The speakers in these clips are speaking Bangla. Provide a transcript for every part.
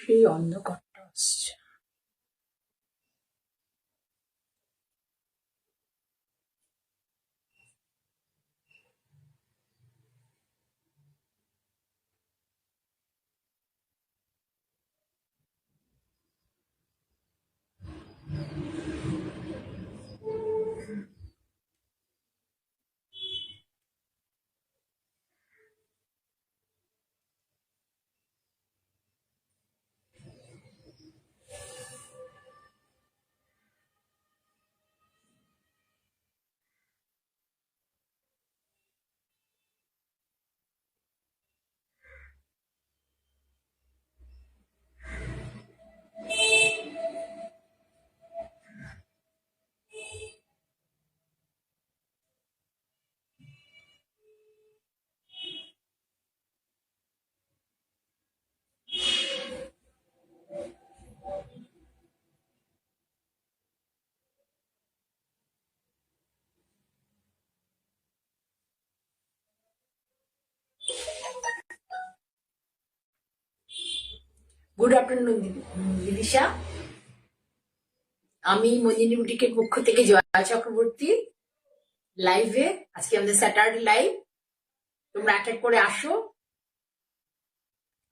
সেই অন্ধকারটা আসছে। গুড আফটারনুন দিদিশা। আমি মঞ্জিনী বুটিকের পক্ষ থেকে জয়া চক্রবর্তী লাইভে। আজকে আমাদের স্যাটারডে লাইভ, তোমরা এক এক করে আসো।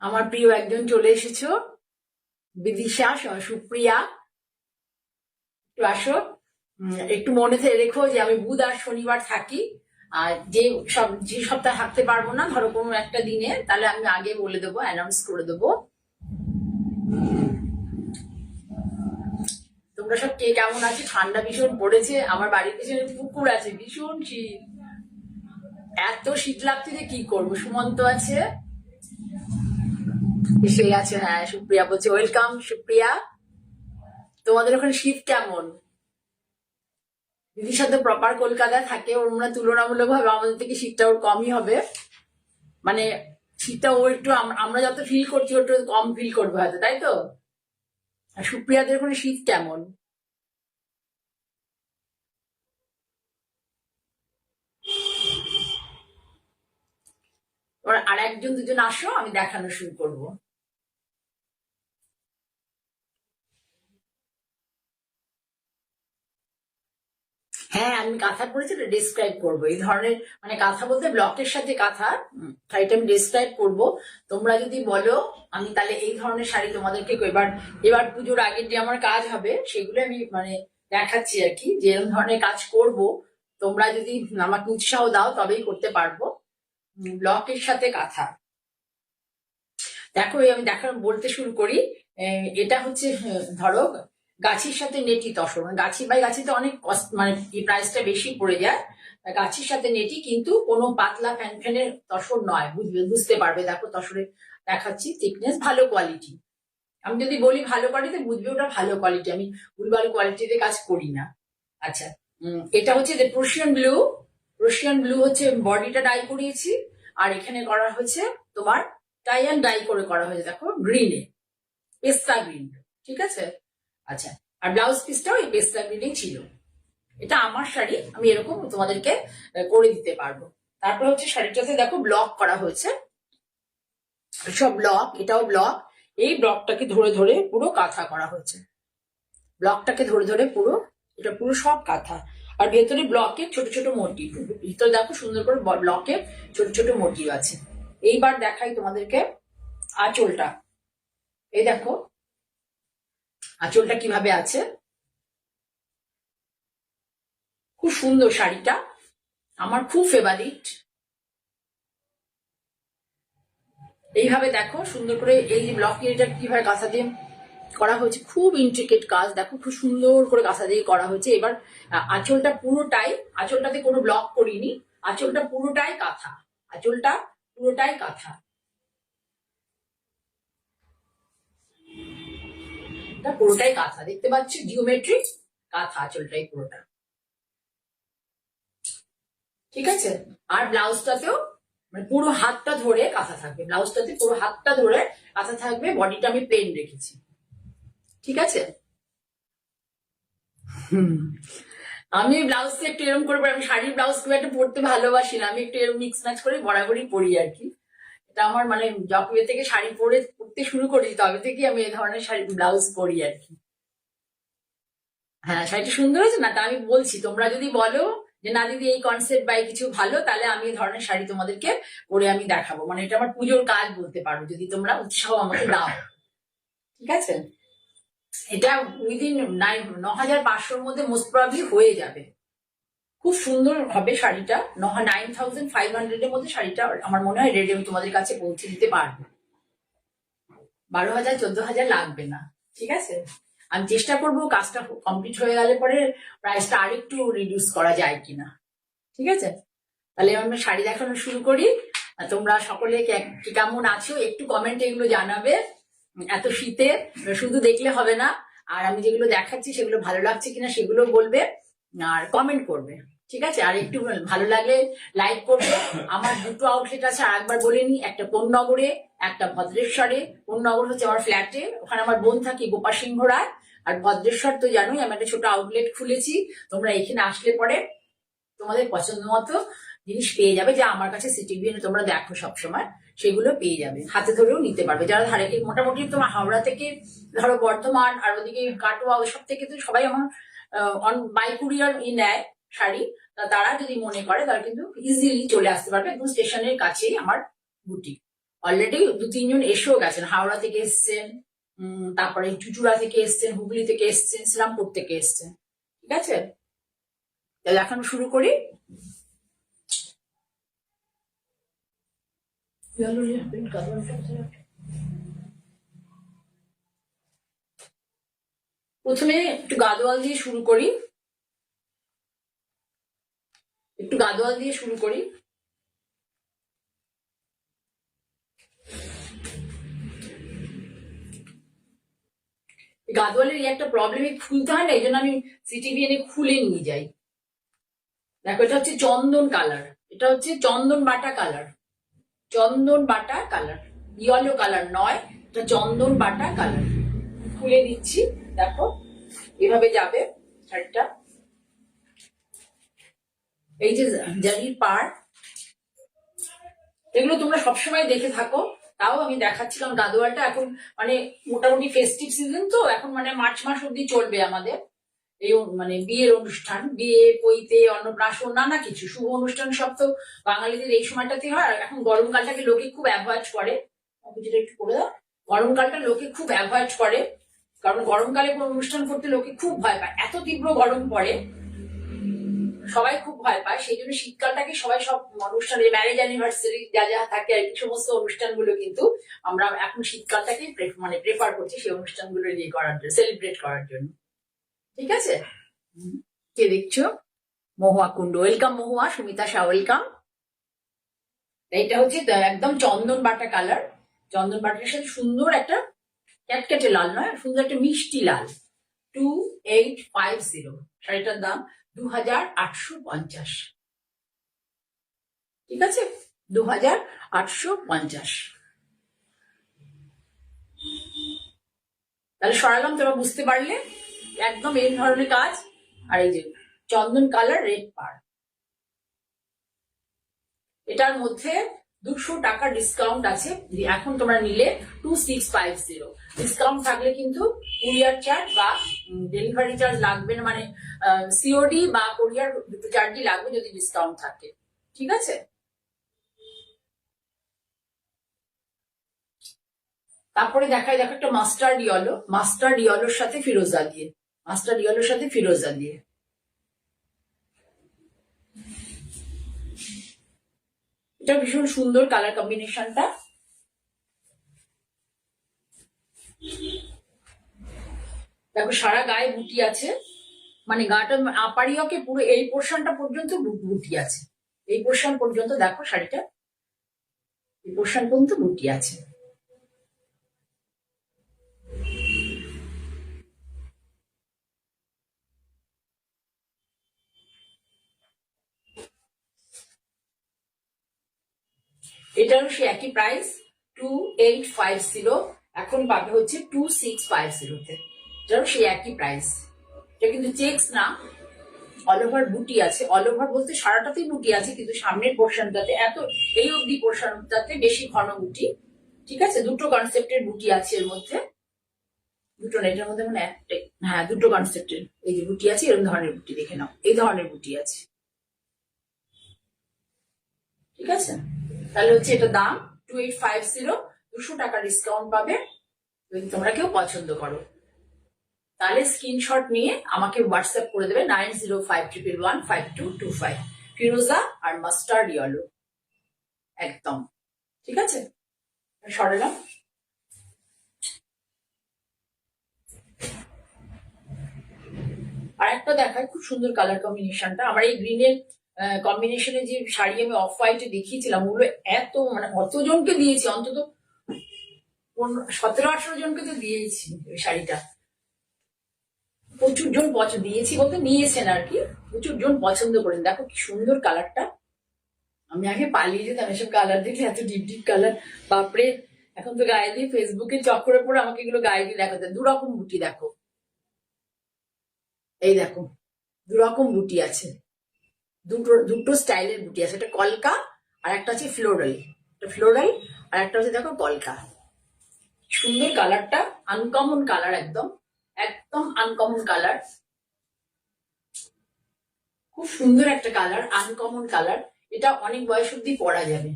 আমার প্রিয় একজন চলে এসেছো, বিদিশা, সুপ্রিয়া, একটু আসো। একটু মনে রেখো যে আমি বুধ আর শনিবার থাকি, আর যে সপ্তাহে থাকতে পারবো না, ধরো কোনো একটা দিনে, তাহলে আমি আগে বলে দেবো, অ্যানাউন্স করে দেবো। তোমরা সব কে কেমন আছে? ঠান্ডা ভীষণ পড়েছে, আমার বাড়ির পেছনে পুকুর আছে, ভীষণ শীত, এত শীত লাগছে যে কি করবো। সুমন্ত আছে, এসে আছে। হ্যাঁ, সুপ্রিয়া বলছে ওয়েলকাম। সুপ্রিয়া, তোমাদের ওখানে শীত কেমন? দিদির সাথে প্রপার কলকাতায় থাকে, ওর মনে তুলনামূলক ভাবে আমাদের থেকে শীতটা ওর কমই হবে, মানে শীতটা ও একটু আমরা যত ফিল করছি ওর একটু কম ফিল করবে হয়তো, তাই তো? আর সুপ্রিয়াদের ওখানে শীত কেমন? ওর আর একজন দুজন আসো, আমি দেখানো শুরু করবো। হ্যাঁ, আমি কাঁথা পরেছি, ডিসক্রাইব করবো এই ধরনের, মানে কাঁথা বলতে ব্লকের সাথে কাঁথা, শাড়িটা আমি ডিসক্রাইব করবো। তোমরা যদি বলো আমি তাহলে এই ধরনের শাড়ি তোমাদেরকে এবার এবার পুজোর আগের যে আমার কাজ হবে সেগুলো আমি মানে দেখাচ্ছি আর কি, যে এরকম ধরনের কাজ করব। তোমরা যদি আমাকে উৎসাহ দাও তবেই করতে পারবো। ব্লকের সাথে কাঁথা, দেখো আমি বলতে শুরু করি। এটা হচ্ছে ধরো গাছির সাথে নেটি তসর, মানে গাছি বাই গাছিতে অনেক কস্ট, মানে প্রাইসটা বেশি পড়ে যায়। গাছির সাথে নেটি, কিন্তু কোনো পাতলা ফ্যানের তসর নয়, বুঝতে পারবে। দেখো তসরে দেখাচ্ছি, থিকনেস ভালো কোয়ালিটি। আমি যদি বলি ভালো কোয়ালিটি বুঝবে ওটা ভালো কোয়ালিটি, আমি ভুলভাল কোয়ালিটিতে কাজ করি না। আচ্ছা, এটা হচ্ছে যে প্রশিয়ান ব্লু। প্রশিয়ান ব্লু হচ্ছে বডিটা ডাই করিয়েছি, আর এখানে করা হয়েছে তোমার টাই অ্যান্ড ডাই করে করা হয়েছে, দেখো গ্রিনে, পেস্তা গ্রিন, ঠিক আছে? আচ্ছা, আর ব্লাউজ পিসটাও এই পেস্তা গ্রিনেই ছিল। এটা আমার শাড়ি, আমি এরকম তোমাদেরকে করে দিতে পারবো। তারপর হচ্ছে শাড়িটাতে দেখো ব্লক করা হয়েছে, সব ব্লক, এটাও ব্লক। এই ব্লকটাকে ধরে ধরে পুরো কাঁথা করা হয়েছে, ব্লকটাকে ধরে ধরে পুরো, এটা পুরো সব কাঁথা। আর ভেতরে ব্লকের ছোট ছোট মোটিভ, ভিতরে দেখো সুন্দর করে ব্লকের ছোট ছোট মোটিভ আছে। এইবার দেখাই তোমাদেরকে আঁচলটা। এই দেখো আঁচলটা কিভাবে আছে, খুব সুন্দর শাড়িটা, আমার খুব ফেভারিট। এইভাবে দেখো সুন্দর করে এই যে ব্লকের এটা কিভাবে কাঁথা দিয়ে করা হয়েছে, খুব ইন্ট্রিকেট কাজ, দেখো খুব সুন্দর করে কাঁথা দিয়ে করা হয়েছে। এবার আঁচলটা পুরোটাই, আঁচলটাতে কোনো ব্লক করিনি, আঁচলটা পুরোটাই কাঁথা, আঁচলটা পুরোটাই কাঁথা, পুরোটাই কাঁথা, দেখতে পাচ্ছ জিওমেট্রিক কাঁথা, আঁচলটাই পুরোটা, ঠিক আছে? আর ব্লাউজটাতেও মানে পুরো হাতটা ধরে কাঁথা থাকবে, ব্লাউজটাতে পুরো হাতটা ধরে কাঁথা থাকবে, বডিটা আমি প্লেন রেখেছি, ঠিক আছে? আমি ব্লাউজ একটু এরকম করে, আমি শাড়ির ব্লাউজ খুব একটা পরতে ভালোবাসি না, আমি একটু এরকম মিক্স ম্যাচ করে বরাবরই পরি আর কি। এটা আমার মানে যবে থেকে শাড়ি পরতে শুরু করি তবে থেকে আমি এই ধরনের শাড়ি ব্লাউজ পরি আর কি। হ্যাঁ, শাড়িটা সুন্দর হয়েছে না? তা আমি বলছি, তোমরা যদি বলো যে না দিদি এই কনসেপ্ট বা কিছু ভালো, তাহলে আমি এই ধরনের শাড়ি তোমাদেরকে পরে আমি দেখাবো। মানে এটা আমার পুজোর কাজ বলতে পারো, যদি তোমরা উৎসাহ আমাকে দাও। ঠিক আছে, এটা উইদিন 9,500-র মধ্যে মোস্ট প্রবাবলি হয়ে যাবে। খুব সুন্দর হবে শাড়িটা। 9,500-এর মধ্যে শাড়িটা আমার মনে হয় রেডি আমি তোমাদের কাছে পৌঁছে দিতে পারবো। 12,000-14,000 লাগবে না। ঠিক আছে, আমি চেষ্টা করবো কাজটা কমপ্লিট হয়ে গেলে পরে প্রাইসটা আরেকটু রিডিউস করা যায় কিনা। ঠিক আছে, তাহলে আমরা শাড়ি দেখানো শুরু করি। তোমরা সকলে কেমন আছো একটু কমেন্টে এগুলো জানাবে। এত শীতে শুধু দেখলে হবে না, আর আমি যেগুলো দেখাচ্ছি সেগুলো ভালো লাগছে কিনা সেগুলো বলবে আর কমেন্ট করবে। ঠিক আছে, আর একটু ভালো লাগলে লাইক করবে। আমার দুটো আউটলেট আছে, আর একবার বলে নি, একটা কোন্নগরে, একটা ভদ্রেশ্বরে। কোন্নগর হচ্ছে আমার ফ্ল্যাটে, ওখানে আমার বোন থাকে গোপা সিংহ রায়। আর ভদ্রেশ্বর তো জানোই আমি একটা ছোট আউটলেট খুলেছি। তোমরা এখানে আসলে পরে তোমাদের পছন্দ মতো জিনিস পেয়ে যাবে, যা আমার কাছে সিটিভিএন তোমরা দেখো সবসময়, সেগুলো পেয়ে যাবে, হাতে ধরেও নিতে পারবে। যারা ধারে মোটামুটি তোমার হাওড়া থেকে ধরো বর্ধমান আর ওদিকে কাটোয়া ওইসব থেকে তো সবাই আমার বাই কুরিয়ার নেয় শাড়ি। তারা যদি মনে করে তারা কিন্তু ইজিলি চলে আসতে পারবে, একদম স্টেশনের কাছেই আমার বুটিক। অলরেডি 2-3 জন এসেও গেছেন, হাওড়া থেকে এসছেন, তারপরে চুচুড়া থেকে এসছেন, হুগলি থেকে এসছেন, শ্রীরামপুর থেকে এসছেন। ঠিক আছে, তাহলে এখন শুরু করি। প্রথমে একটু গাদোয়াল দিয়ে শুরু করি। গাদোয়ালের একটা প্রবলেমে খুলতে হয় না, এই জন্য আমি সিটিভিএন খুলে নিয়ে যাই। দেখো, এটা হচ্ছে চন্দন কালার, এটা হচ্ছে চন্দন বাটা কালার, ইয়েলো কালার নয়, এটা চন্দন বাটা কালার। খুলে দিচ্ছি, দেখো এভাবে যাবে শাড়িটা। এই যে জারির পাড়, এগুলো তোমরা সবসময় দেখে থাকো, তাও আমি দেখাচ্ছি কারণ গাদোয়ালটা এখন মানে মোটামুটি ফেস্টিভ সিজন তো, এখন মানে মার্চ মাস অব্দি চলবে আমাদের এই মানে বিয়ের অনুষ্ঠান, বিয়ে পৈতে অন্নপ্রাশন নানা কিছু শুভ অনুষ্ঠান সব তো বাঙালিদের এই সময়টাতে হয়। আর এখন গরমকালটাকে লোকে খুব অ্যাভয়েড করে, যেটা একটু করে দাও। গরমকালটা লোকে খুব অ্যাভয়েড করে, কারণ গরমকালে কোনো অনুষ্ঠান করতে লোকে খুব ভয় পায়, এত তীব্র গরম পড়ে, সবাই খুব ভয় পায়। সেই জন্য শীতকালটাকে সবাই সব অনুষ্ঠান, ম্যারেজ অ্যানিভার্সারি যা যা থাকে আর কি, সমস্ত অনুষ্ঠানগুলো কিন্তু আমরা এখন শীতকালটাকে মানে প্রেফার করছি সেই অনুষ্ঠানগুলো ইয়ে করার জন্য, সেলিব্রেট করার জন্য। ঠিক আছে, কে দেখছো? মহুয়া কুন্ডু, ওয়েলকাম মহুয়া। সুমিতা শাহ, ওয়েলকাম। এইটা হচ্ছে একদম চন্দন বাটা কালার, চন্দন বাটার সাথে সুন্দর একটা ক্যাটকেটে লাল নয়, সুন্দর একটা মিষ্টি লাল। 2850, শাড়িটার দাম 2,850। ঠিক আছে, 2,850। তাহলে সরালাম, তোমরা বুঝতে পারলে একদম এই ধরনের কাজ। আর এই যে চন্দন কালার রেড পাড়, এটার মধ্যে 200 টাকা ডিসকাউন্ট আছে। এখন তোমরা নিলে 2650। ডিসকাউন্ট থাকলে কিন্তু কুরিয়ার চার্জ বা ডেলিভারি চার্জ লাগবে না, মানে সিওডি বা কুরিয়ার দুটো চার্জই লাগবে যদি ডিসকাউন্ট থাকে। ঠিক আছে, তারপরে দেখাই, দেখো একটা মাস্টার্ড ইয়েলোর সাথে ফিরোজা দিয়ে, এটা ভীষণ সুন্দর কালার কম্বিনেশনটা। দেখো সারা গায়ে বুটি আছে, মানে গাটা আপারিয়কে পুরো এই পোর্শনটা পর্যন্ত বুটি আছে, এই পোর্শন পর্যন্ত দেখো শাড়িটা, এই পোর্শন পর্যন্ত বুটি আছে। এটারও সে একই প্রাইস 2850, এখন পাবে হচ্ছে 2650 তে। এটারও সে একই প্রাইস, এটা কিন্তু চেকস না, অল ওভার বুটি আছে, অল ওভার বলতে সারাটাতেই বুটি আছে, কিন্তু সামনের পোর্শনটাতে এত এই অবধি পোর্শনটাতে বেশি ঘন বুটি। ঠিক আছে, দুটো কনসেপ্টের বুটি আছে এর মধ্যে, দুটো না, এটার মধ্যে মানে একটাই, হ্যাঁ দুটো কনসেপ্টের এই যে বুটি আছে, এরকম ধরনের বুটি দেখে নাও, এই ধরনের বুটি আছে। ঠিক আছে, তাহলে হচ্ছে এটা দাম 2850, 200 টাকা ডিসকাউন্ট পাবে যদি তোমরা কেউ পছন্দ করো। তাহলে স্ক্রিনশট নিয়ে আমাকে হোয়াটসঅ্যাপ করে দেবে 9051115225, ফিরোজা আর মাস্টার্ড ইয়েলো একদম। ঠিক আছে, সরালাম। আর একটা দেখায়, খুব সুন্দর কালার কম্বিনেশনটা। আমার এই গ্রিনের কম্বিনেশনে যে শাড়ি আমি অফ হোয়াইটে দেখিয়েছিলাম, ওগুলো এত মানে কতজনকে দিয়েছি, অন্তত 17-18 জনকে তো দিয়েছি ওই শাড়িটা। প্রচুর জন পছন্দ দিয়েছি বলতে নিয়েছেন আর কি, প্রচুর জন পছন্দ করেন। দেখো কি সুন্দর কালারটা, আমি আগে পালিয়ে যেতাম এসব কালার দেখলে, এত ডিপ ডিপ কালার, বাপরে। এখন তো গায়ে দিয়ে ফেসবুকে চক্করে পড়ে আমাকে এগুলো গায়ে দিয়ে দেখাতে। দুরকম বুটি দেখো, এই দেখো দুরকম বুটি আছে, দুটো দুটো স্টাইলের বুটি আছে, একটা কলকা আর একটা আছে ফ্লোরাল, একটা ফ্লোরাল আর একটা হচ্ছে দেখো কলকা। সুন্দর কালারটা, আনকমন কালার, একদম একদম আনকমন কালার, খুব সুন্দর একটা কালার, আনকমন কালার। এটা অনেক বয়স অব্দি পরা যাবে,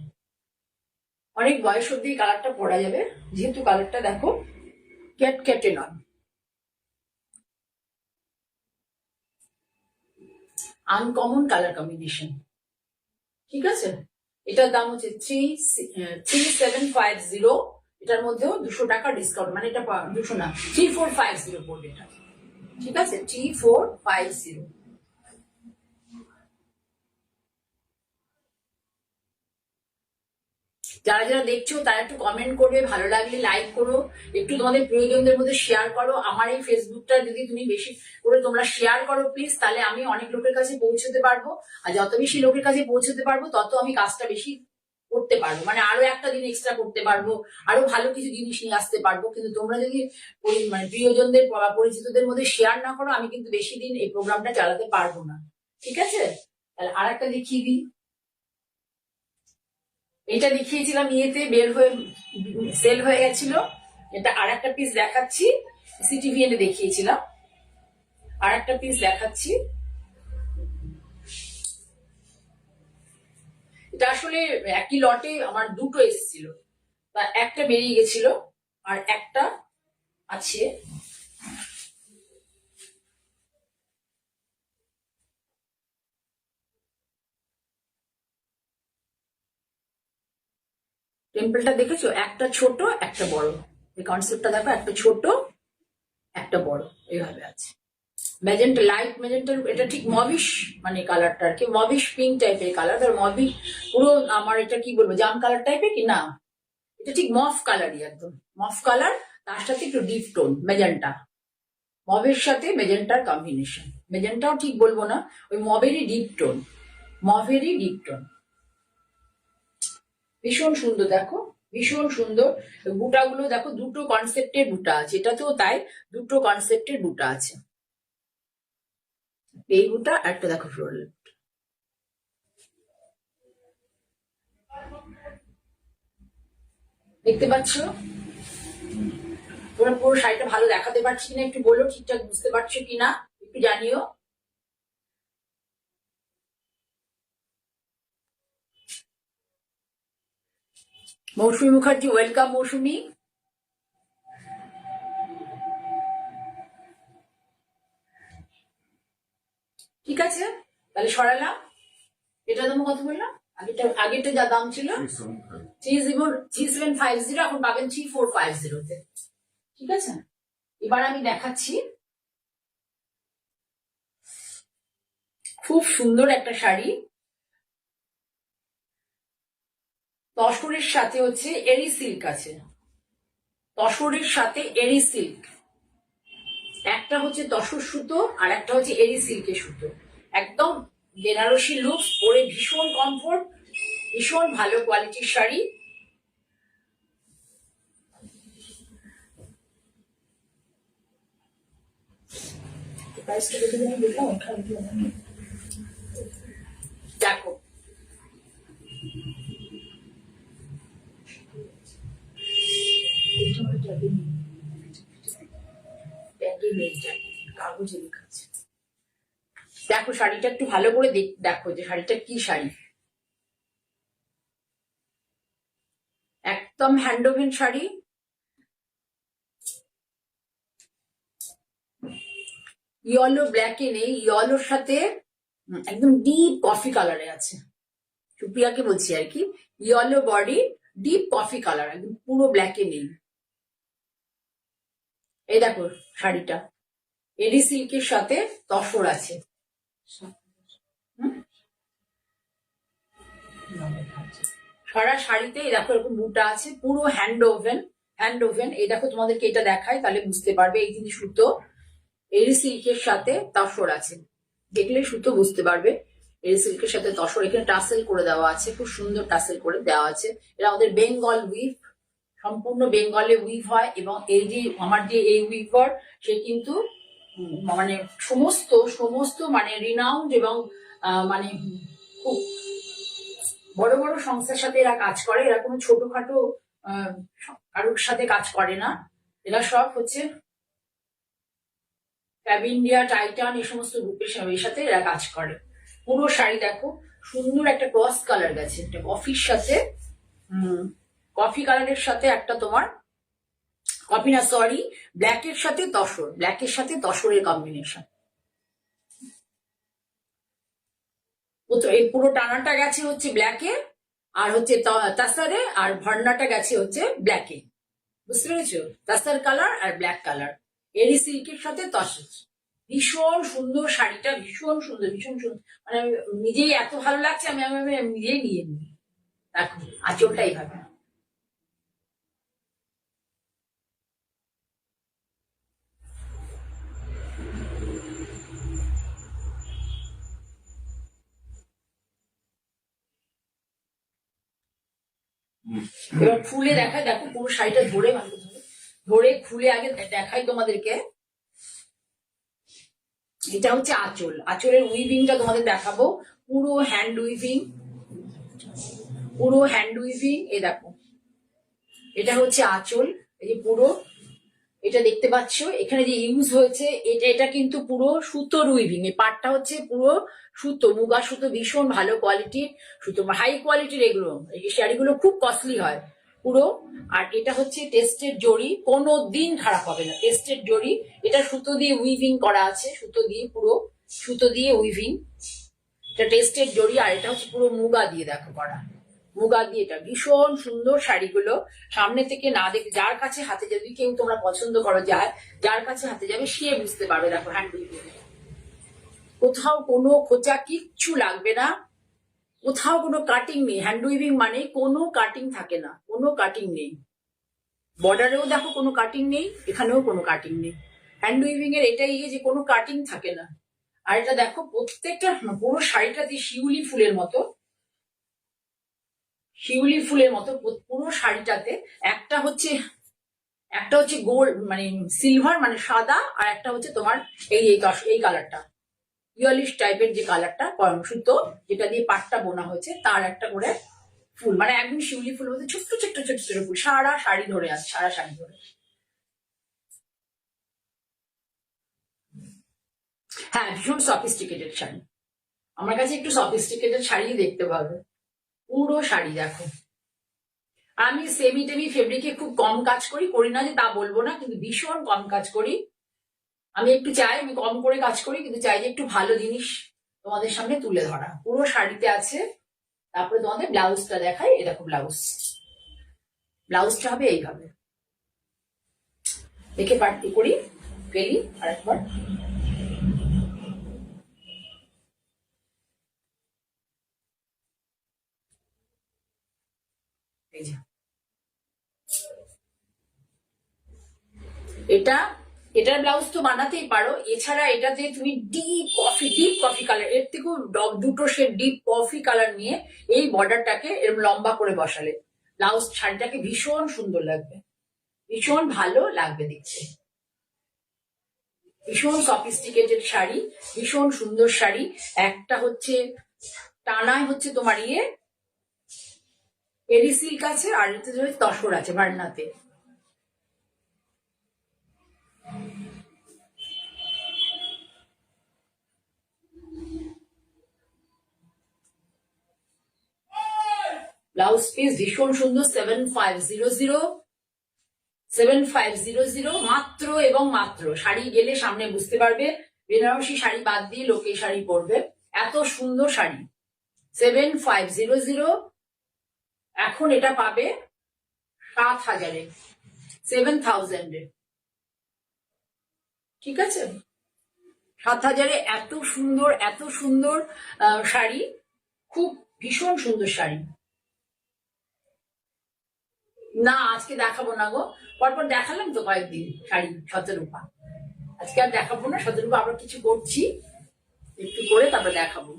অনেক বয়স অব্দি কালারটা পরা যাবে, যেহেতু কালারটা দেখো ক্যাটক্যাটে নয়, আনকমন কালার কম্বিনেশন। ঠিক আছে, এটার দাম হচ্ছে 3750, এটার মধ্যেও 200 টাকা ডিসকাউন্ট, মানে এটা 200 না 3450 পড়বে এটা। ঠিক আছে, 3450। যারা যারা দেখছো তারা একটু কমেন্ট করবে, ভালো লাগলে লাইক করো, একটু তোমাদের প্রিয়জনদের মধ্যে শেয়ার করো। আমার এই ফেসবুকটা যদি তুমি বেশি করে তোমরা শেয়ার করো প্লিজ, তাহলে আমি অনেক লোকের কাছে পৌঁছতে পারবো, আর যত বেশি লোকের কাছে পৌঁছতে পারবো তত আমি কাজটা বেশি করতে পারবো, মানে আরো একটা দিন এক্সট্রা করতে পারবো, আরো ভালো কিছু জিনিস নিয়ে আসতে পারবো। কিন্তু তোমরা যদি মানে প্রিয়জনদের বা পরিচিতদের মধ্যে শেয়ার না করো, আমি কিন্তু বেশি দিন এই প্রোগ্রামটা চালাতে পারবো না। ঠিক আছে, তাহলে আর একটা দেখিয়ে দিই। এটা দেখিয়েছিলাম ইয়েতে, বের হয়ে সেল হয়ে গেছিল, এটা আর একটা পিস দেখাচ্ছি, সিটিভিএন এ দেখিয়েছিলাম, আর একটা পিস দেখাচ্ছি। এটা আসলে একই লটে আমার দুটো এসেছিল, তা একটা বেরিয়ে গেছিল আর একটা আছে। টেম্পলটা দেখেছো, একটা ছোট একটা বড়, এই কনসেপ্টটা দেখো, একটা ছোট একটা বড় এইভাবে আছে। ম্যাজেন্টা, লাইট ম্যাজেন্টার, এটা ঠিক মবিশ মানে কালারটা আর কি, মবিশ পিঙ্ক টাইপের কালার, আর মবিশ পুরো আমার এটা কি বলবো জাম কালার টাইপের কি না, এটা ঠিক মফ কালারই, একদম মফ কালার, তার সাথে একটু ডিপ টোন ম্যাজেন্টা, মবের সাথে মেজেন্টার কম্বিনেশন, মেজেন্টাও ঠিক বলবো না, ওই মবেরই ডিপ টোন, মভেরই ডিপ টোন। ভীষণ সুন্দর দেখো, ভীষণ সুন্দর। বুটাগুলো দেখো, দুটো কনসেপ্টের বুটা আছে, এটাতেও তাই, দুটো কনসেপ্টের বুটা আছে, এই বুটা একটা দেখো ফ্লোরাল। দেখতে পাচ্ছ, তোমরা পুরো শাড়িটা ভালো দেখাতে পারছি কিনা একটু বলো, ঠিকঠাক বুঝতে পারছো কিনা একটু জানিও। মৌসুমী মুখার্জি, ওয়েলকাম মৌসুমী। ঠিক আছে, তাহলে সরালাম। এটা দাম কত বললাম, আগেরটা যা দাম ছিল 3750, এখন পাবেন 3450-তে। ঠিক আছে, এবার আমি দেখাচ্ছি খুব সুন্দর একটা শাড়ি, তসরের সাথে হচ্ছে এরি সিল্ক আছে, তসরের সাথে এরি সিল্ক, একটা হচ্ছে তসর সুতো আর একটা হচ্ছে এরি সিল্কের সুতো, একদম বেনারসি লুক, পরে ভীষণ কমফোর্ট, ভীষণ ভালো কোয়ালিটির শাড়ি। প্রাইসটা দেখে আমি দেখলাম, দেখো কাগজে লেখা আছে। দেখো শাড়িটা একটু ভালো করে দেখো যে শাড়িটা কি শাড়ি। একদম হ্যান্ডওভেন শাড়ি, ইয়েলো ব্ল্যাকে নেই, ইয়েলোর সাথে একদম ডিপ কফি কালারে আছে। সুপ্রিয়াকে বলছি আর কি, yellow body, deep coffee colour, একদম পুরো ব্ল্যাকে নেই। এই দেখো শাড়িটা এডি সিল্কের সাথে তসর আছে। সারা শাড়িতে এই দেখো এরকম বুটা আছে, পুরো হ্যান্ড ওভেন, হ্যান্ড ওভেন। এই দেখো তোমাদেরকে এটা দেখায় তাহলে বুঝতে পারবে। এই জিনিস সুতো এডি সিল্কের সাথে তসর আছে, দেখলে সুতো বুঝতে পারবে। এডি সিল্কের সাথে তসর, এখানে টাসেল করে দেওয়া আছে, খুব সুন্দর টাসেল করে দেওয়া আছে। এটা আমাদের বেঙ্গল উইভ, সম্পূর্ণ বেঙ্গলে উইভ হয়। এবং এই যে আমার যে এই উইভার, সে কিন্তু মানে সমস্ত সমস্ত মানে রিনাউন্ড এবং মানে খুব বড় বড় সংস্থার সাথে এরা কাজ করে। এরা কোনো ছোটখাটো কারোর সাথে কাজ করে না। এরা সব হচ্ছে ফ্যাব ইন্ডিয়া, টাইটান, এই সমস্ত গ্রুপের সাথে এরা কাজ করে। পুরো শাড়ি দেখো সুন্দর একটা ক্রস কালার গেছে, একটা কফির সাথে কফি কালারের সাথে একটা তোমার কফি না সরি ব্ল্যাকের সাথে তসর, ব্ল্যাকের সাথে তসরের কম্বিনেশন। এই পুরো টানাটা গেছে হচ্ছে ব্ল্যাকে, আর হচ্ছে তাসারে, আর ভর্নাটা গেছে হচ্ছে ব্ল্যাকে। বুঝতে পেরেছো? তাসার কালার আর ব্ল্যাক কালার, এরি সিল্কের সাথে তসর। ভীষণ সুন্দর শাড়িটা, ভীষণ সুন্দর, ভীষণ সুন্দর। মানে নিজেই এত ভালো লাগছে, আমি নিজেই নিয়ে নিই। দেখো আঁচলটা এইভাবে, এবার খুলে দেখায়। দেখো পুরো শাড়িটা ধরে ধরে খুলে আগে দেখাই তোমাদেরকে। এটা হচ্ছে আঁচল, আঁচলের উইভিংটা তোমাদের দেখাবো। পুরো হ্যান্ড উইভিং, পুরো হ্যান্ড উইভিং। এই দেখো এটা হচ্ছে আঁচল, এই যে পুরো এটা দেখতে পাচ্ছ এখানে যে ইউজ হয়েছে, এটা কিন্তু পুরো সুতোর উইভিং। এই পাটটা হচ্ছে পুরো সুতো, মুগা সুতো, ভীষণ ভালো কোয়ালিটির সুতো, হাই কোয়ালিটির। এগুলো এই শাড়িগুলো খুব কস্টলি হয় পুরো। আর এটা হচ্ছে টেস্টেড জড়ি, কোনো দিন খারাপ হবে না, টেস্টেড জড়ি। এটা সুতো দিয়ে উইভিং করা আছে, সুতো দিয়ে, পুরো সুতো দিয়ে উইভিং। এটা টেস্টেড জড়ি, আর এটা হচ্ছে পুরো মুগা দিয়ে দেখো করা, মুগা দিয়ে। এটা ভীষণ সুন্দর শাড়িগুলো। সামনে থেকে না দেখে, যার কাছে হাতে, যদি কেউ তোমরা পছন্দ করো, যার কাছে হাতে যাবে সে বুঝতে পারবে। দেখো হ্যান্ড উইভিং, কোথাও কোনো খোঁচা কিচ্ছু লাগবে না, কোথাও কোনো কাটিং নেই। হ্যান্ড উইভিং মানে কোনো কাটিং থাকে না, কোনো কাটিং নেই। বর্ডারেও দেখো কোনো কাটিং নেই, এখানেও কোনো কাটিং নেই। হ্যান্ড উইভিং এর এটাই যে কোনো কাটিং থাকে না। আর এটা দেখো প্রত্যেকটা পুরো শাড়িটাতে শিউলি ফুলের মতো, শিউলি ফুলের মতো পুরো শাড়িটাতে। একটা হচ্ছে গোল্ড মানে সিলভার মানে সাদা, আর একটা হচ্ছে তোমার এই কালারটা ইয়েলিশ টাইপের যে কালারটা, সুতো যেটা দিয়ে পাটটা বোনা হয়েছে, তার একটা করে ফুল, মানে একদম শিউলি ফুল মধ্যে ছোট্ট ছোট্ট ছোট্ট ছোট ফুল, সারা শাড়ি ধরে আছে, সারা শাড়ি ধরে। হ্যাঁ ভীষণ সফিস্টিকেটেড শাড়ি, আমার কাছে একটু সফিস্টিকেটেড শাড়ি দেখতে পাবে। পুরো শাড়ি দেখো। আমি সেমি টেমি ফেব্রিকে খুব কম কাজ করি না যে তা বলবো না, কিন্তু ভীষণ কম কাজ করি। আমি একটু চাই, আমি কম করে কাজ করি, কিন্তু চাই যে একটু ভালো জিনিস তোমাদের সামনে তুলে ধরা। পুরো শাড়িতে আছে। তারপরে তোমাদের ব্লাউজটা দেখাই। এটা খুব ব্লাউজটা হবে এইভাবে, দেখে পার্টি করি ফেলি আরেকবার। এই যে এটার ব্লাউজ তো বানাতেই পারো। এছাড়া এটাতে তুমি ডিপ কফি কালার, এর থেকেও দুটো শেড ডিপ কফি কালার নিয়ে এই বর্ডারটাকে এরকম লম্বা করে বসালে ব্লাউজ শাড়িটাকে ভীষণ সুন্দর লাগবে, ভীষণ ভালো লাগবে দেখতে। ভীষণ সফিস্টিকেটেড শাড়ি, ভীষণ সুন্দর শাড়ি। একটা হচ্ছে টানায় হচ্ছে তোমার এরি সিল্ক আছে, আর এতে তসর আছে ভারনাতে। ব্লাউজ পিস ভীষণ সুন্দর, 7500 মাত্র এবং মাত্র। শাড়ি গেলে সামনে বুঝতে পারবে, বেনারসি শাড়ি বাদ দিয়ে লোকে শাড়ি পরবে, এত সুন্দর শাড়ি। 7500। এখন এটা পাবে 7000-এ, 7000-এ, ঠিক আছে? 7000-এ এত সুন্দর, এত সুন্দর শাড়ি, খুব ভীষণ সুন্দর শাড়ি। না আজকে দেখাবো না গো, পরপর দেখালাম তো কয়েকদিন শাড়ি শতরূপা, আজকে আর দেখাবো না। শতরূপা আবার কিছু করছি, একটু করে তারপরে দেখাবো।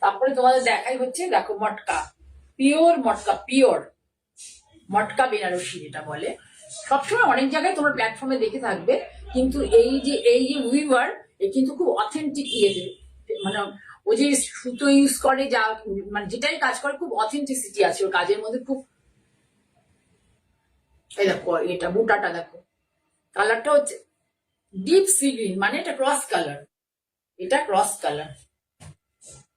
তারপরে তোমাদের দেখাই হচ্ছে, দেখো মটকা, পিওর মটকা, পিওর মটকা বেনারসি যেটা বলে। সবসময় অনেক জায়গায় তোমার প্ল্যাটফর্মে দেখে থাকবে, কিন্তু এই যে উইভার, এ কিন্তু খুব অথেন্টিক মানে ও যে সুতো ইউজ করে, যা মানে যেটাই কাজ করে, খুব অথেন্টিসিটি আছে ওর কাজের মধ্যে, খুব। এই দেখো এটা বুটাটা দেখো, কালারটা হচ্ছে ডিপ সি গ্রিন, মানে এটা ক্রস কালার, এটা ক্রস কালার।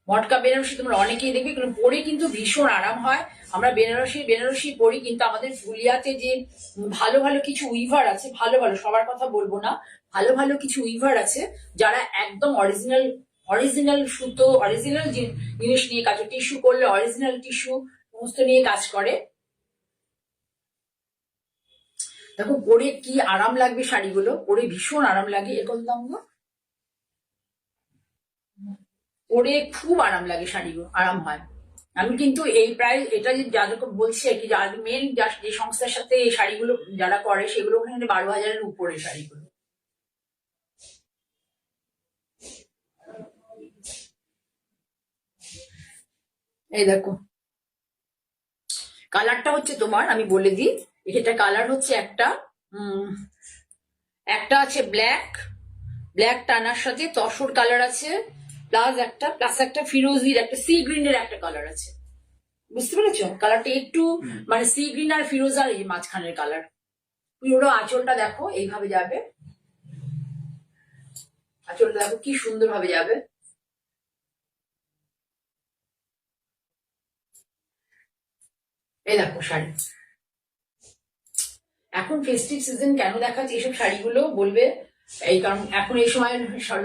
মটকা বেনারসি তোমরা অনেকেই দেখবে, কিন্তু পরে কিন্তু ভীষণ আরাম হয়। আমরা বেনারসি পরি, কিন্তু আমাদের ফুলিয়াতে যে ভালো ভালো কিছু উইভার আছে, ভালো ভালো, সবার কথা বলবো না, ভালো ভালো কিছু উইভার আছে যারা একদম অরিজিনাল সুতো, অরিজিনাল জিনিস নিয়ে কাজ করে, টিস্যু করলে অরিজিনাল টিস্যু সমস্ত নিয়ে কাজ করে। দেখো পরে কি আরাম লাগবে শাড়িগুলো, পরে ভীষণ আরাম লাগে। এর কত দাম গো? পরে খুব আরাম লাগে শাড়িগুলো, আরাম হয়। আমি কিন্তু এই প্রায় এটা যে যাদেরকে বলছি আর কি, মেন যে সংস্থার সাথে এই শাড়িগুলো যারা করে, সেগুলো ওখানে 12,000-এর উপরে শাড়িগুলো। এই দেখো কালারটা হচ্ছে তোমার, আমি বলে দিই, এটা কালার হচ্ছে একটা আছে ব্ল্যাক টানার সাথে তসর কালার আছে, প্লাস একটা ফিরোজির, একটা সি গ্রিনের একটা কালার আছে। বুঝতে পেরেছো? কালারটা একটু মানে সি গ্রিন আর ফিরোজার এই মাঝখানের কালার। পুরো আঁচলটা দেখো এইভাবে যাবে, আঁচলটা দেখো কি সুন্দর ভাবে যাবে। এই দেখো শাড়ি, এখন ফেস্টিভ সিজন কেন দেখাচ্ছে এইসব শাড়িগুলো বলবে, এই কারণ এখন এই সময়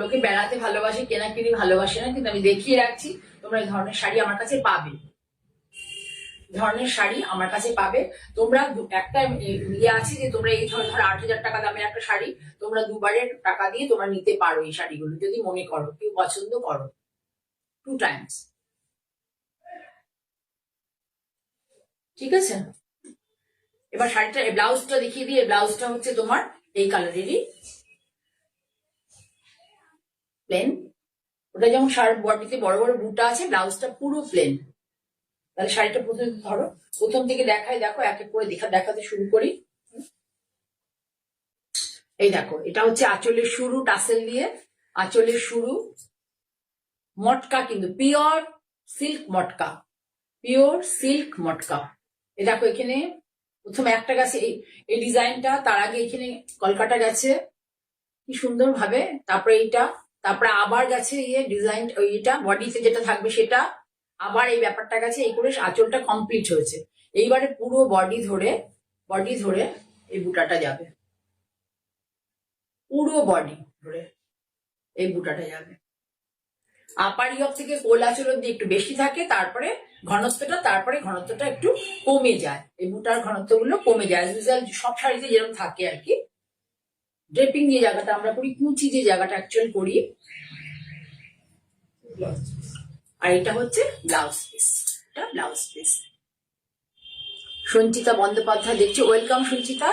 লোকে বেড়াতে ভালোবাসে, কেনাকিনি ভালোবাসে না, কিন্তু আমি দেখিয়ে রাখছি তোমরা এই ধরনের শাড়ি আমার কাছে পাবে, ধরনের শাড়ি আমার কাছে পাবে। তোমরা একটা আছে যে তোমরা এই ধরো 8,000 টাকা দামের একটা শাড়ি তোমরা দুবারের টাকা দিয়ে তোমরা নিতে পারো, এই শাড়িগুলো যদি মনে করো, কেউ পছন্দ করো, 2 টাইমস, ঠিক আছে? এবার শাড়িটা ব্লাউজটা দেখিয়ে দিয়ে, ব্লাউজটা হচ্ছে তোমার এই কালারেরই প্লেন, ওটা যেমন শার্ট বডিতে বড় বড় বুটা আছে, ব্লাউজটা পুরো প্লেন। তাহলে শাড়িটা প্রথমে ধরো, প্রথম থেকে দেখাই, দেখো এক এক করে দেখাতে শুরু করি। এই দেখো এটা হচ্ছে আঁচলের শুরু, টাসেল দিয়ে আঁচলের শুরু, মটকা, কিন্তু পিওর সিল্ক মটকা, পিওর সিল্ক মটকা। এই দেখো এখানে প্রথমে একটা গেছে এই ডিজাইনটা, তার আগে এখানে কলকাতা গেছে কি সুন্দর ভাবে, তারপরে এইটা, তারপরে আবার গেছে ডিজাইন, ওইটা বডিতে যেটা থাকবে সেটা, আবার এই ব্যাপারটা গেছে, এই করে আঁচলটা কমপ্লিট হয়েছে। এইবারে পুরো বডি ধরে এই বুটাটা যাবে, পুরো বডি ধরে এই বুটাটা যাবে। আপার ইয়ক থেকে কোল আঁচল অব্দি একটু বেশি থাকে, তারপরে ঘনত্বটা একটু কমে যায়, এই বুটার ঘনত্ব গুলো কমে যায়, সব শাড়িতে যেরকম থাকে আর কি। ড্রেপিং যে জায়গাটা আমরা করি, কুচি যে জায়গাটা অ্যাকচুয়াল করি, আর এটা হচ্ছে ব্লাউজ পিস, এটা ব্লাউজ পিস। সঞ্চিতা বন্দ্যোপাধ্যায় দেখছি, ওয়েলকাম সঞ্চিতা।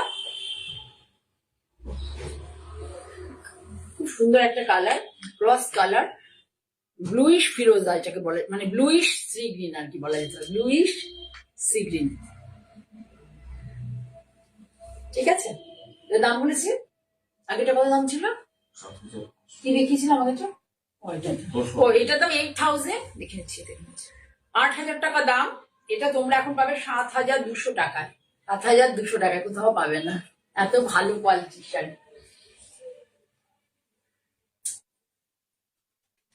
খুব সুন্দর একটা কালার, ক্রস কালার, ব্লুইশ ফিরোজা এটাকে বলে, মানে ব্লুইশ সি গ্রিন আর কি বলা যেতে পারে, ব্লুইশ সি গ্রিন, ঠিক আছে? দাম বলেছি, আগেটা কত দাম ছিল, কি দেখিয়েছিলাম আগেটা? ও এটা দাম 8,000, দেখে নিচ্ছি 8,000 টাকা দাম। এটা তোমরা এখন পাবে 7,200 টাকায়। 7,200 টাকায় কোথাও পাবে না, এত ভালো কোয়ালিটির শাড়ি।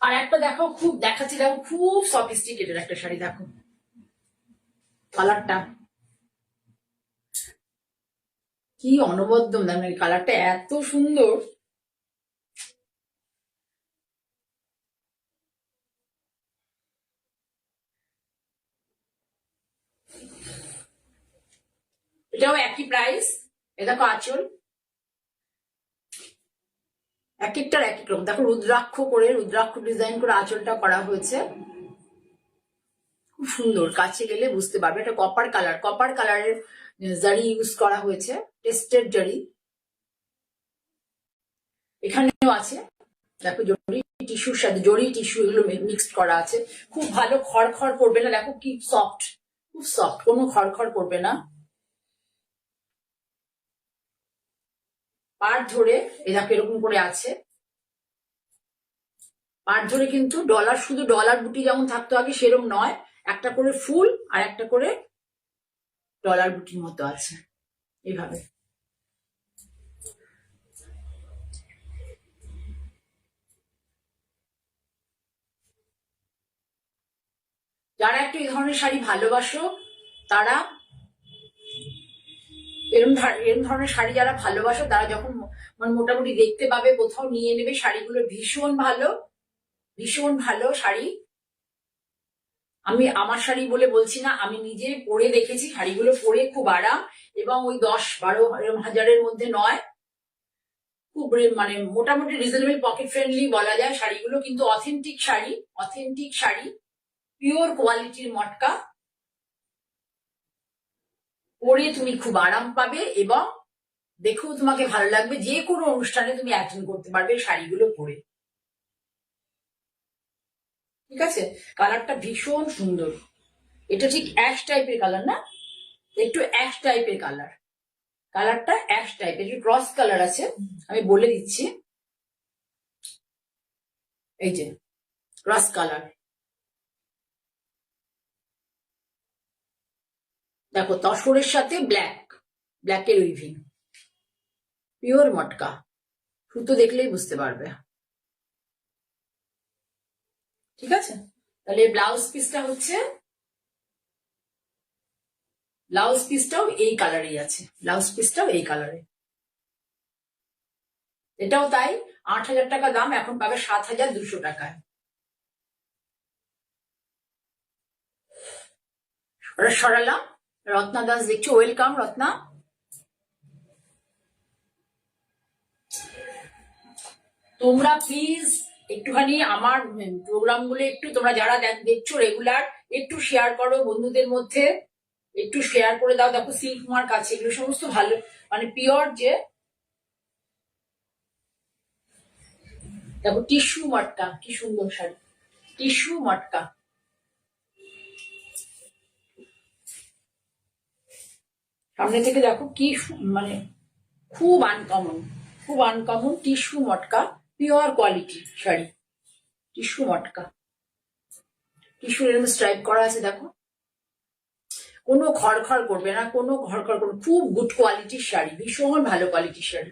আর একটা দেখো, খুব দেখাচ্ছি, দেখো খুব সফিস্টিকেটেড একটা শাড়ি, দেখো কালারটা কি অনবদ্য, মানে কালারটা এত সুন্দর। এটাও একই প্রাইস। এ দেখো আঁচল, এক একটার এক এক রকম। দেখো রুদ্রাক্ষ করে, রুদ্রাক্ষ ডিজাইন করে আঁচলটা করা হয়েছে, খুব সুন্দর। কাছে গেলে বুঝতে পারবে এটা কপার কালার, কপার কালারের জারি ইউজ করা হয়েছে, টেস্টেড জারি। এখানেও আছে দেখো জরি টিস্যুর সাথে, জরি টিস্যু এগুলো মিক্সড করা আছে। খুব ভালো, খড়খড় করবে না, দেখো কি সফট, খুব সফট, কোনো খড়খড় করবে না। পাড় ধরে এ দেখো এরকম করে আছে, পাড় ধরে কিন্তু ডলার, শুধু ডলার বুটি যেমন থাকতো আগে সেরকম নয়, একটা করে ফুল আর একটা করে ডলার বুটির মতো আছে এইভাবে। যারা একটু এই ধরনের শাড়ি ভালোবাসো, তারা এরম ধরনের শাড়ি যারা ভালোবাসো, তারা যখন মানে মোটামুটি দেখতে পাবে, কোথাও নিয়ে নেবে। শাড়িগুলো ভীষণ ভালো, ভীষণ ভালো শাড়ি। আমি আমার শাড়ি বলে বলছি না, আমি নিজে পরে দেখেছি, শাড়িগুলো পরে খুব আরাম, এবং ওই 10-12 হাজারের মধ্যে নয়, খুব মানে মোটামুটি রিজনেবল, পকেট ফ্রেন্ডলি বলা যায় শাড়িগুলো। কিন্তু authentic sari, authentic sari, pure কোয়ালিটির মটকা, পরে তুমি খুব আরাম পাবে এবং দেখেও তোমাকে ভালো লাগবে। যে কোনো অনুষ্ঠানে তুমি অ্যাটেন্ড করতে পারবে শাড়িগুলো পরে। ঠিক আছে, কালারটা ভীষণ সুন্দর। এটা ঠিক অ্যাশ টাইপের কালার না, একটু অ্যাশ টাইপের কালার, কালারটা অ্যাশ টাইপের, একটু ক্রস কালার আছে। আমি বলে দিচ্ছি, এই যে ক্রস কালার, দেখো তসরের সাথে ব্ল্যাক, ব্ল্যাকের উইভিং, পিওর মটকা, সুতো দেখলেই বুঝতে পারবে। ঠিক আছে, তাহলে ব্লাউজ পিসটা হচ্ছে, ব্লাউজ পিসটাও এই কালারেই আছে, ব্লাউজ পিসটাও এই কালারে। এটাও তাই, 8,000 টাকা দাম, এখন পাবে 7,200 টাকায়। সরালাম, রত্না দাস দেখছো, ওয়েলকাম রত্না। তোমরা প্লিজ একটুখানি আমার প্রোগ্রাম গুলো একটু, তোমরা যারা দেখছো রেগুলার, একটু শেয়ার করো বন্ধুদের মধ্যে, একটু শেয়ার করে দাও। দেখো সিল্ক মার্ক আছে, এগুলো সমস্ত ভালো, মানে পিওর যে, দেখো টিস্যু মটকা, কি সুন্দর শাড়ি, টিস্যু মটকা। সামনে থেকে দেখো কি মানে খুব আনকমন, খুব uncommon tissue matka, pure quality sari, tissue matka, tissue এরকম স্ট্রাইপ করা আছে দেখো, কোনো খড়খড় করবে না, কোনো খড়খড় করবে, খুব গুড কোয়ালিটির শাড়ি, ভীষণ ভালো কোয়ালিটির শাড়ি।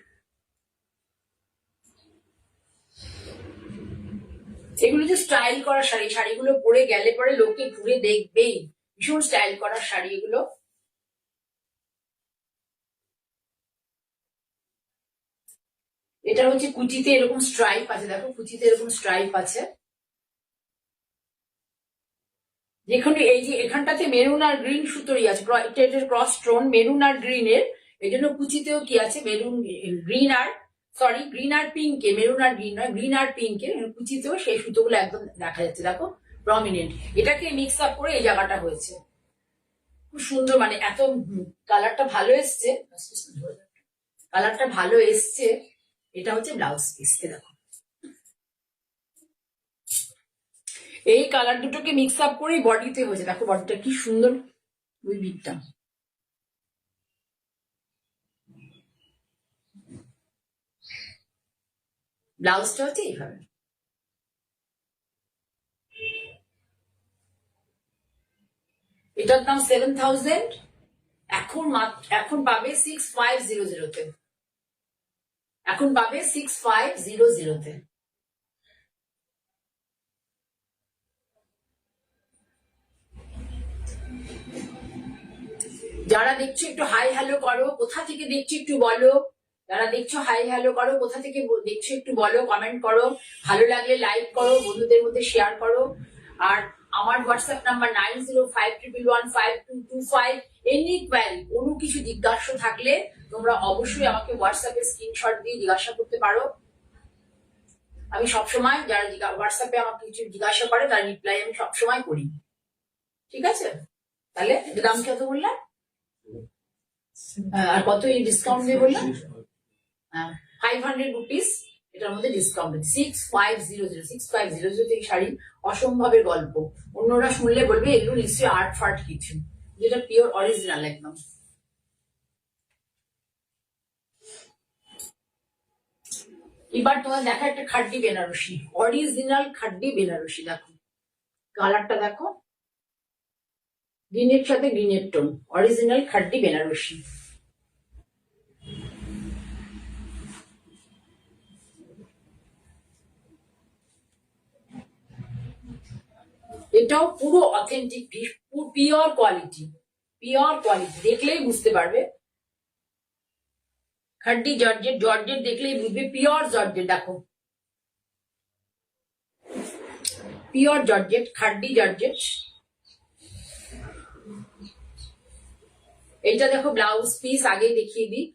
এগুলো যে স্টাইল করা শাড়ি, শাড়িগুলো পরে গেলে পরে লোকে ঘুরে দেখবেই, ভীষণ স্টাইল করা শাড়ি এগুলো। এটা হচ্ছে কুচিতে এরকম স্ট্রাইপ আছে, দেখো কুচিতে এরকম স্ট্রাইপ আছে, যেখানে এই যে এখানটাতে মেরুন আর গ্রিন সুতোই আছে, এটা ক্রস স্টোন মেরুন আর গ্রিনের, এই জন্য কুচিতেও কি আছে মেরুন, গ্রিন আর, সরি গ্রিন আর পিঙ্কে, মেরুন আর গ্রিন নয়, গ্রিন আর পিঙ্কে, কুচিতেও সেই সুতোগুলো একদম দেখা যাচ্ছে, দেখো প্রমিনেন্ট। এটাকে মিক্স আপ করে এই জায়গাটা হয়েছে, খুব সুন্দর, মানে এত কালারটা ভালো এসছে, কালারটা ভালো এসছে। এটা হচ্ছে ব্লাউজ পিস, দেখো এই কালার দুটোকে মিক্স আপ করে বডিতে হয়েছে, দেখো বডিটা কি সুন্দর, উইভিংটা। ব্লাউজটা হচ্ছে এইভাবে, এটার দাম 7000, এখন পাবে 6500-তে, এখন পাবে 6500-তে। যারা দেখছো একটু হাই হ্যালো করো, কোথা থেকে দেখছো একটু বলো। যারা দেখছো হাই হ্যালো করো, কোথা থেকে দেখছো একটু বলো, কমেন্ট করো, ভালো লাগলে লাইক করো, বন্ধুদের মধ্যে শেয়ার করো। আর আমার হোয়াটসঅ্যাপ নাম্বার 9051115225। এনি কোয়ারি, কোনো কিছু জিজ্ঞাসা থাকলে তোমরা অবশ্যই আমাকে হোয়াটসঅ্যাপে স্ক্রিনশট দিয়ে জিজ্ঞাসা করতে পারো। আমি সবসময় যারা হোয়াটসঅ্যাপে আমাকে কিছু জিজ্ঞাসা করে তার রিপ্লাই আমি সবসময় করি। ঠিক আছে, তাহলে দাম কত বললাম? আর কত এই ডিসকাউন্ট দিয়ে বললাম? 500 রুপিস এটার মধ্যে ডিসকাউন্ট। 6500 থেকে শাড়ি অসম্ভবের গল্প। অন্যরা শুনলে বলবে এগুলো নিশ্চয়ই আর্ট ফার্ট কিছু, যেটা পিওর অরিজিনাল একদম। এবার তোমার দেখা একটা খাড্ডি বেনারসি, অরিজিনাল খাড্ডি বেনারসি। দেখো কালারটা, দেখো গ্রিনের সাথে গ্রিনের টোন, অরিজিনাল খাড্ডি বেনারসি। এটাও পুরো authentic, pure quality, pure quality, দেখলেই বুঝতে পারবে। খাড্ডি জর্জেট, জর্জেট দেখলেই বুঝবে পিওর জর্জেট। দেখো পিওর জর্জেট, খাড্ডি জর্জেট। এটা দেখো ব্লাউজ পিস, আগে দেখিয়ে দিই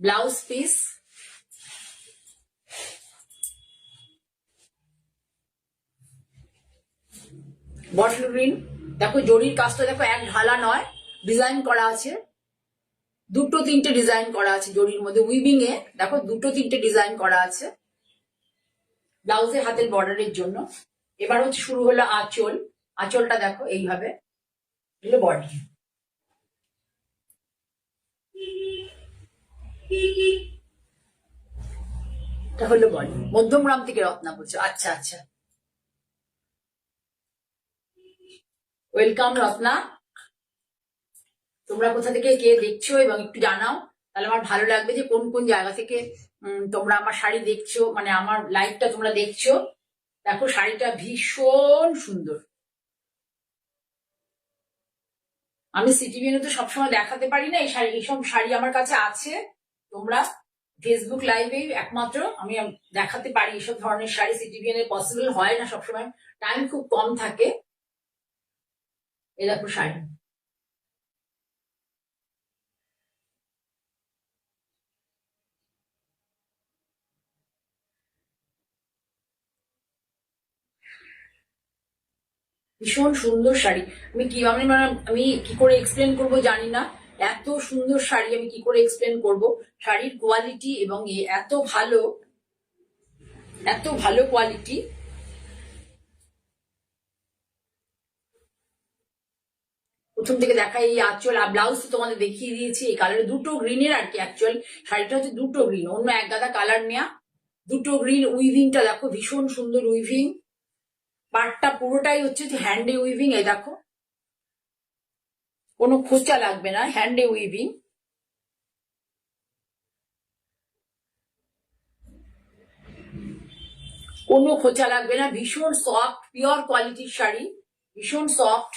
ব্লাউজ পিস। বটল গ্রিন, দেখো জরির কাজটা দেখো, এক ঢালা নয়, ডিজাইন করা আছে, দুটো তিনটে ডিজাইন করা আছে জরির মধ্যে, উইভিং এ দেখো দুটো তিনটে ডিজাইন করা আছে ব্লাউজের হাতের বর্ডারের জন্য। এবার হচ্ছে শুরু হলো আঁচল, আঁচলটা দেখো এইভাবে, এগুলো বডি। এটা হলো বডি। মধ্যমগ্রাম থেকে রত্না বলছো? আচ্ছা আচ্ছা, ওয়েলকাম রত্না। তোমরা কোথা থেকে কে দেখছো এবং একটু জানাও, তাহলে আমার ভালো লাগবে যে কোন কোন জায়গা থেকে তোমরা আমার শাড়ি দেখছো, মানে আমার লাইভটা তোমরা দেখছো। দেখো শাড়িটা ভীষণ সুন্দর। আমি সিটিভিএনে তো সবসময় দেখাতে পারি না এই শাড়ি, এইসব শাড়ি আমার কাছে আছে। তোমরা ফেসবুক লাইভে একমাত্র আমি দেখাতে পারি এসব ধরনের শাড়ি। সিটিভিএনে পসিবল হয় না সবসময়, টাইম খুব কম থাকে। এ দেখো শাড়ি, ভীষণ সুন্দর শাড়ি। আমি কি আমি কি করে এক্সপ্লেন করব জানি না, এত সুন্দর শাড়ি আমি কি করে এক্সপ্লেন করব। শাড়ির কোয়ালিটি এবং এত ভালো, এত ভালো কোয়ালিটি। প্রথম থেকে দেখা এই আঁচল আর ব্লাউজ তো তোমাদের দেখিয়ে দিয়েছি, এই কালারে দুটো গ্রিনের আর কি। অ্যাকচুয়াল শাড়িটা হচ্ছে দুটো গ্রিন, অন্য এক গাদা কালার নেয়া, দুটো গ্রিন। উইভিংটা দেখো ভীষণ সুন্দর উইভিং, পাটটা পুরোটাই হচ্ছে হ্যান্ডে উইভিং। এই দেখো কোনো খোঁচা লাগবে না, হ্যান্ডে উইভিং। কোনো খোঁচা লাগবে না, ভীষণ সফট, পিওর কোয়ালিটির শাড়ি, ভীষণ সফট।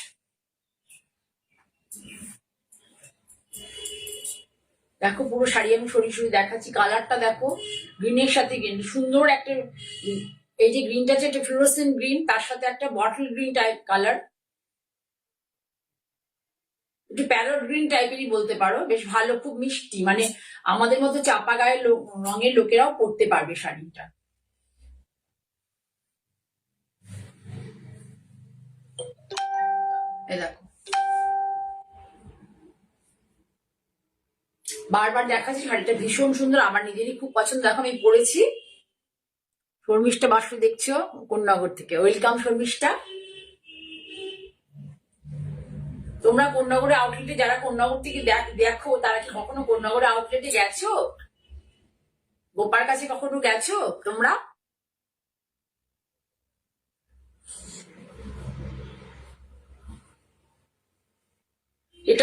দেখো পুরো শাড়ি আমি সরিয়ে সরিয়ে দেখাচ্ছি। কালারটা দেখো, গ্রিনের সাথে গ্রিন, সুন্দর একটা, এই যে গ্রিনটা আছে একটা ফ্লোরোসেন্ট গ্রিন, তার সাথে একটা বটল গ্রিন টাইপ কালার, একটু প্যারট গ্রিন টাইপেরই বলতে পারো। বেশ ভালো, খুব মিষ্টি, মানে আমাদের মতো চাপা গায়ের রঙের লোকেরাও পরতে পারবে শাড়িটা। এই দেখো বারবার দেখাচ্ছি, শাড়িটা ভীষণ সুন্দর, আমার নিজেরই খুব পছন্দ। দেখো আমি পরেছি। শর্মিষ্ঠা বাসু দেখছো কোন্নগর থেকে, ওয়েলকাম শর্মিষ্ঠা। তোমরা কোন্নগরে আউটলেটে, যারা কোন্নগর থেকে দেখো তারা কি কখনো কোন্নগরে আউটলেটে গেছো? গোপার কাছে কখনো গেছো তোমরা?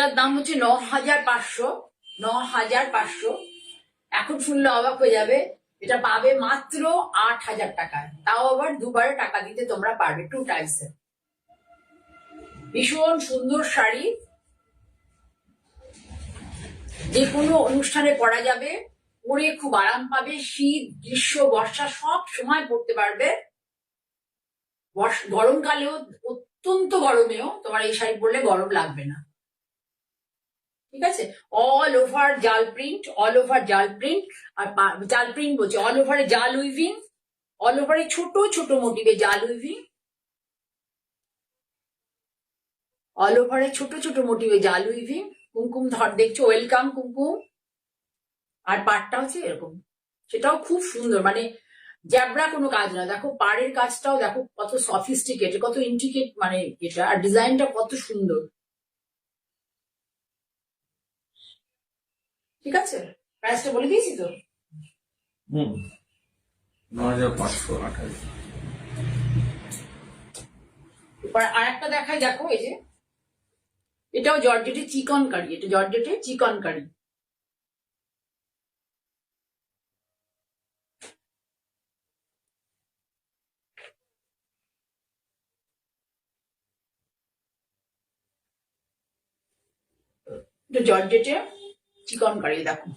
এটার দাম হচ্ছে 9,500। 9,500। এখন শুনলে অবাক হয়ে যাবে, এটা পাবে মাত্র 8,000 টাকায়। তাও আবার দুবারে টাকা দিতে তোমরা পারবে, 2 টাইমস। ভীষণ সুন্দর শাড়ি, যে কোনো অনুষ্ঠানে পরা যাবে, পরে খুব আরাম পাবে। শীত, গ্রীষ্ম, বর্ষা সব সময় পরতে পারবে। গরমকালেও, অত্যন্ত গরমেও তোমার এই শাড়ি পরলে গরম লাগবে না। ঠিক আছে, অল ওভার জাল প্রিন্ট, অল ওভার জাল প্রিন্ট। আর জাল প্রিন্ট বলছে, অল ওভারে জাল উইভিং, অল ওভারে ছোট ছোট মোটিভে জাল উইভিং, অল ওভারে ছোট ছোট মোটিভে জাল উইভিং। কুমকুম ধর দেখছো, ওয়েলকাম কুমকুম। আর পাড়টা হচ্ছে এরকম, সেটাও খুব সুন্দর, মানে জ্যাবরা কোনো কাজ না। দেখো পাড়ের কাজটাও দেখো কত সফিস্টিকেট, কত ইন্ট্রিকেট, মানে এটা, আর ডিজাইনটা কত সুন্দর। ঠিক আছে, প্রাইসটা বলে দিয়েছি তো। 9,528। এবার আর একটা দেখাই, দেখো এই যে এটাও জর্জেটে চিকন কারি, এটা জর্জেটে চিকন কারি। এটা জর্জেটে চিকন কারি। দেখো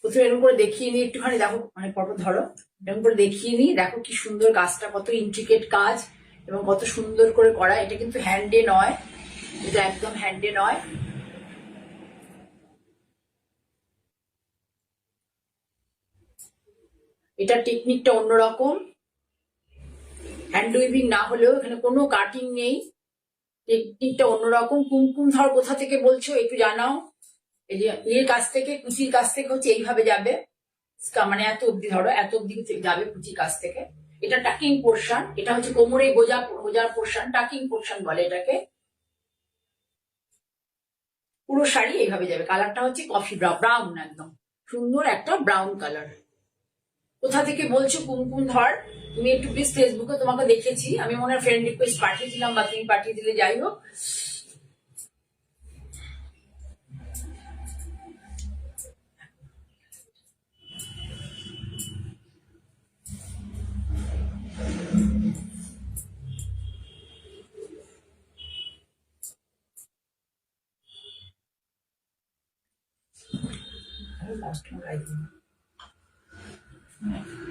প্রথমে এরকম করে দেখিয়ে নিই একটুখানি, দেখো মানে ফটো ধরো, এরকম করে দেখিয়ে নিই। দেখো কি সুন্দর কাজটা, কত ইন্ট্রিকেট কাজ এবং কত সুন্দর করে করা। এটা কিন্তু হ্যান্ডে নয়, এটা একদম হ্যান্ডে নয়। এটা টেকনিকটা অন্যরকম, হ্যান্ড উইভিং না হলেও এখানে কোনো কাটিং নেই, টেকনিকটা অন্যরকম। কুমকুম ধর কোথা থেকে বলছো একটু জানাও। এই যে এর কাছ থেকে, কুচির কাছ থেকে হচ্ছে এইভাবে যাবে, মানে এত অব্দি, ধরো এত অব্দি যাবে কুচির কাছ থেকে। এটা টাকিং পোর্শন, এটা হচ্ছে কোমরে গোজার পোর্শন, টাকিং পোর্শন বলে এটাকে। পুরো শাড়ি এইভাবে যাবে। কালারটা হচ্ছে কফি ব্রাউন, একদম সুন্দর একটা ব্রাউন কালার। কোথা থেকে বলছো কুমকুম ধর, তুমি একটু প্লিজ ফেসবুকে তোমাকে দেখেছি, আমি মনে হয় ফ্রেন্ড রিকোয়েস্ট পাঠিয়েছিলাম বা তুমি পাঠিয়ে দিলে, যাই হোক।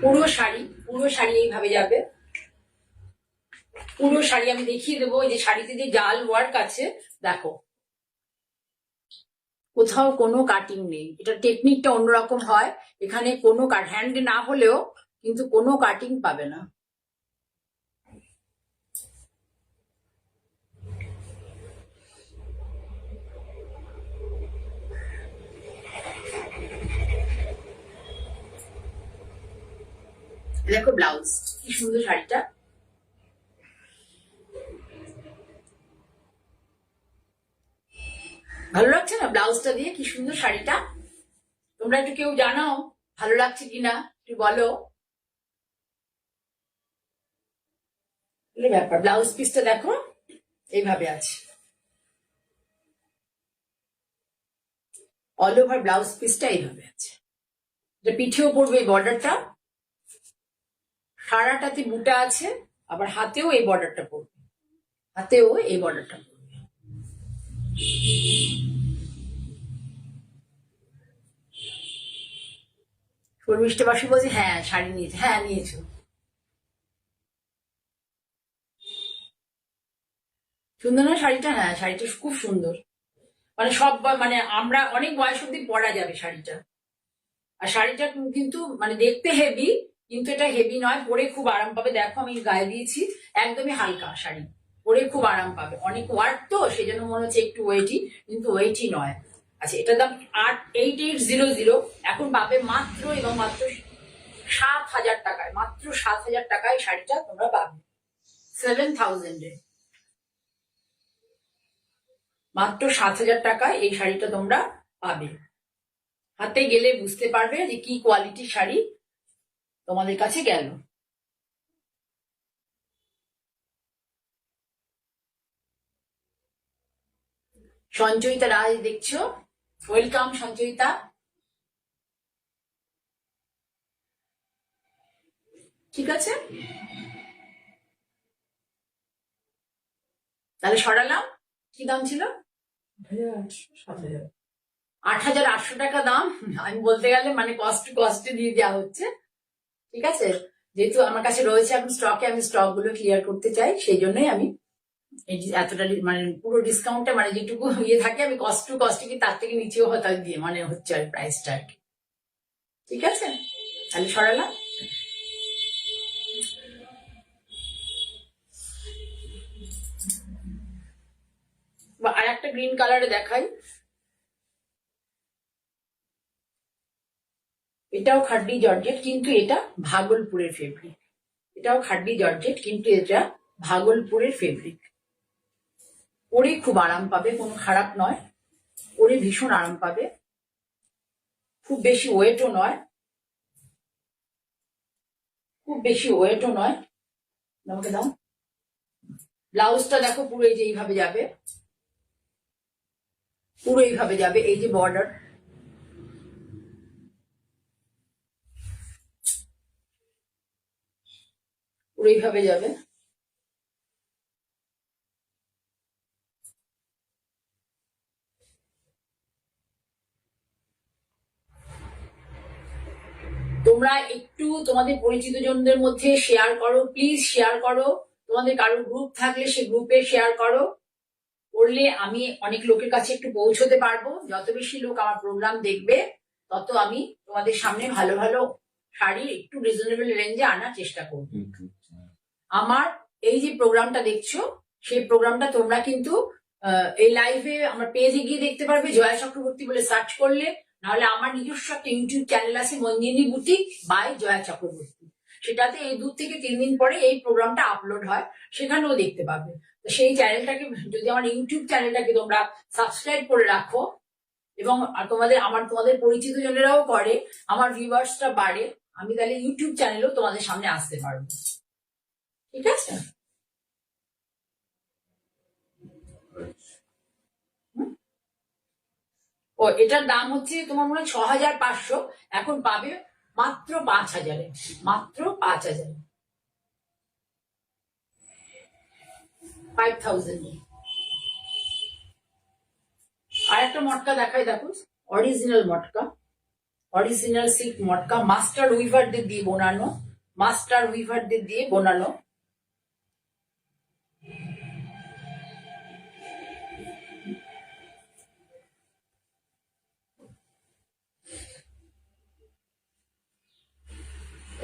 পুরো শাড়ি, পুরো শাড়ি এইভাবে যাবে। পুরো শাড়ি আমি দেখিয়ে দেবো। এই যে শাড়িতে যে জাল ওয়ার্ক আছে, দেখো কোথাও কোনো কাটিং নেই। এটা টেকনিকটা অন্যরকম হয়, এখানে কোনো হ্যান্ড না হলেও কিন্তু কোনো কাটিং পাবে না। দেখো ব্লাউজ কি সুন্দর, শাড়িটা ভালো লাগছে না? ব্লাউজটা দিয়ে কি সুন্দর শাড়িটা। তোমরা একটু কেউ জানাও ভালো লাগছে কিনা, একটু বলো। ব্যাপার, ব্লাউজ পিসটা দেখো এইভাবে আছে, অল ওভার ব্লাউজ পিসটা এইভাবে আছে। এটা পিঠেও পড়বে এই বর্ডারটা, সারাটাতে বুটা আছে, আবার হাতেও এই বর্ডারটা পড়বে, হাতেও এই বর্ডারটা পড়বে। শর্মিষ্ঠ বাসী বলছে হ্যাঁ শাড়ি নিয়েছে, হ্যাঁ নিয়েছো। সুন্দর না শাড়িটা? হ্যাঁ শাড়িটা খুব সুন্দর, মানে সব মানে আমরা অনেক বয়স অব্দি পরা যাবে শাড়িটা। আর শাড়িটা কিন্তু মানে দেখতে হেভি, কিন্তু এটা হেভি নয়, পরে খুব আরাম পাবে। দেখো আমি গায়ে দিয়েছি, একদমই হালকা শাড়ি, পরে খুব আরাম পাবে। অনেক ওয়ার্ক তো সেজন্য মনে হচ্ছে একটু ওয়েটি, কিন্তু ওয়েটি নয়। আচ্ছা, এটার দাম 8800। এখন পাবে মাত্র এবং মাত্র 7,000 টাকায়, মাত্র 7,000 টাকায় শাড়িটা তোমরা পাবে। 7,000-এ মাত্র 7,000 টাকায় এই শাড়িটা তোমরা পাবে। হাতে গেলে বুঝতে পারবে যে কি কোয়ালিটির শাড়ি তোমাদের কাছে গেল। সঞ্চয়িতা রাজ দেখছো, ওয়েলকাম সঞ্চয়িতা। ঠিক আছে, তাহলে সরালাম। কি দাম ছিল? 8,800 টাকা দাম। আমি বলতে গেলে মানে কস্টে দিয়ে দেওয়া হচ্ছে। ঠিক আছে, যেহেতু আমার কাছে রয়েছে এখন স্টকে, আমি স্টক গুলো ক্লিয়ার করতে চাই, সেই জন্যই আমি এতটা মানে পুরো ডিসকাউন্টে মানে যেটুকু ইয়ে থাকে আমি কস্ট টু কস্ট কি তার থেকে নিচেও হয়তো দিয়ে মানে হচ্ছে আর প্রাইসটা আর কি। ঠিক আছে, তাহলে সরালাম। বা আর একটা গ্রিন কালারে দেখাই, এটাও খাড্ডি জর্জেট কিন্তু এটা ভাগলপুরের ফেব্রিক। এটাও খাড্ডি জর্জেট কিন্তু এটা ভাগলপুরের ফেব্রিক। পরে খুব আরাম পাবে, কোনো খারাপ নয়, পরে ভীষণ আরাম পাবে, খুব বেশি ওয়েটও নয়, খুব বেশি ওয়েটও নয়। আমাকে দাও। ব্লাউজটা দেখো পুরো এই যে এইভাবে যাবে, পুরো এইভাবে যাবে, এই যে বর্ডার, পুরো এইভাবে যাবে। তোমরা একটু তোমাদের পরিচিত জনদের মধ্যে শেয়ার করো, প্লিজ শেয়ার করো। তোমাদের কারো গ্রুপ থাকলে সে গ্রুপে শেয়ার করো, করলে আমি অনেক লোকের কাছে একটু পৌঁছতে পারবো। যত বেশি লোক আমার প্রোগ্রাম দেখবে তত আমি তোমাদের সামনে ভালো ভালো শাড়ি একটু রিজনেবল রেঞ্জে আনার চেষ্টা করবো। আমার এই যে প্রোগ্রামটা দেখছো, সেই প্রোগ্রামটা তোমরা কিন্তু এই লাইভে আমার পেজে গিয়ে দেখতে পারবে, জয়া চক্রবর্তী বলে সার্চ করলে, নাহলে আমার নিজস্ব একটা ইউটিউব চ্যানেল আছে মঞ্জিনী বুটিক বাই জয়া চক্রবর্তী, সেটাতে এই 2 থেকে 3 দিন পরে এই প্রোগ্রামটা আপলোড হয়, সেখানেও দেখতে পাবে। তো সেই চ্যানেলটাকে যদি আমার ইউটিউব চ্যানেলটাকে তোমরা সাবস্ক্রাইব করে রাখো এবং তোমাদের পরিচিত জনেরাও করে, আমার ভিউয়ার্সটা বাড়ে, আমি তাহলে ইউটিউব চ্যানেলেও তোমাদের সামনে আসতে পারবো। ঠিক আছে, ও এটার দাম হচ্ছে তোমার মনে হয় 6,500, এখন পাবে মাত্র 5,000, মাত্র 5,000, 5,000। আর একটা মটকা দেখাই, দেখো অরিজিনাল মটকা, অরিজিনাল সিল্ক মটকা, মাস্টার উইভারদের দিয়ে বোনানো, মাস্টার উইভারদের দিয়ে বোনানো।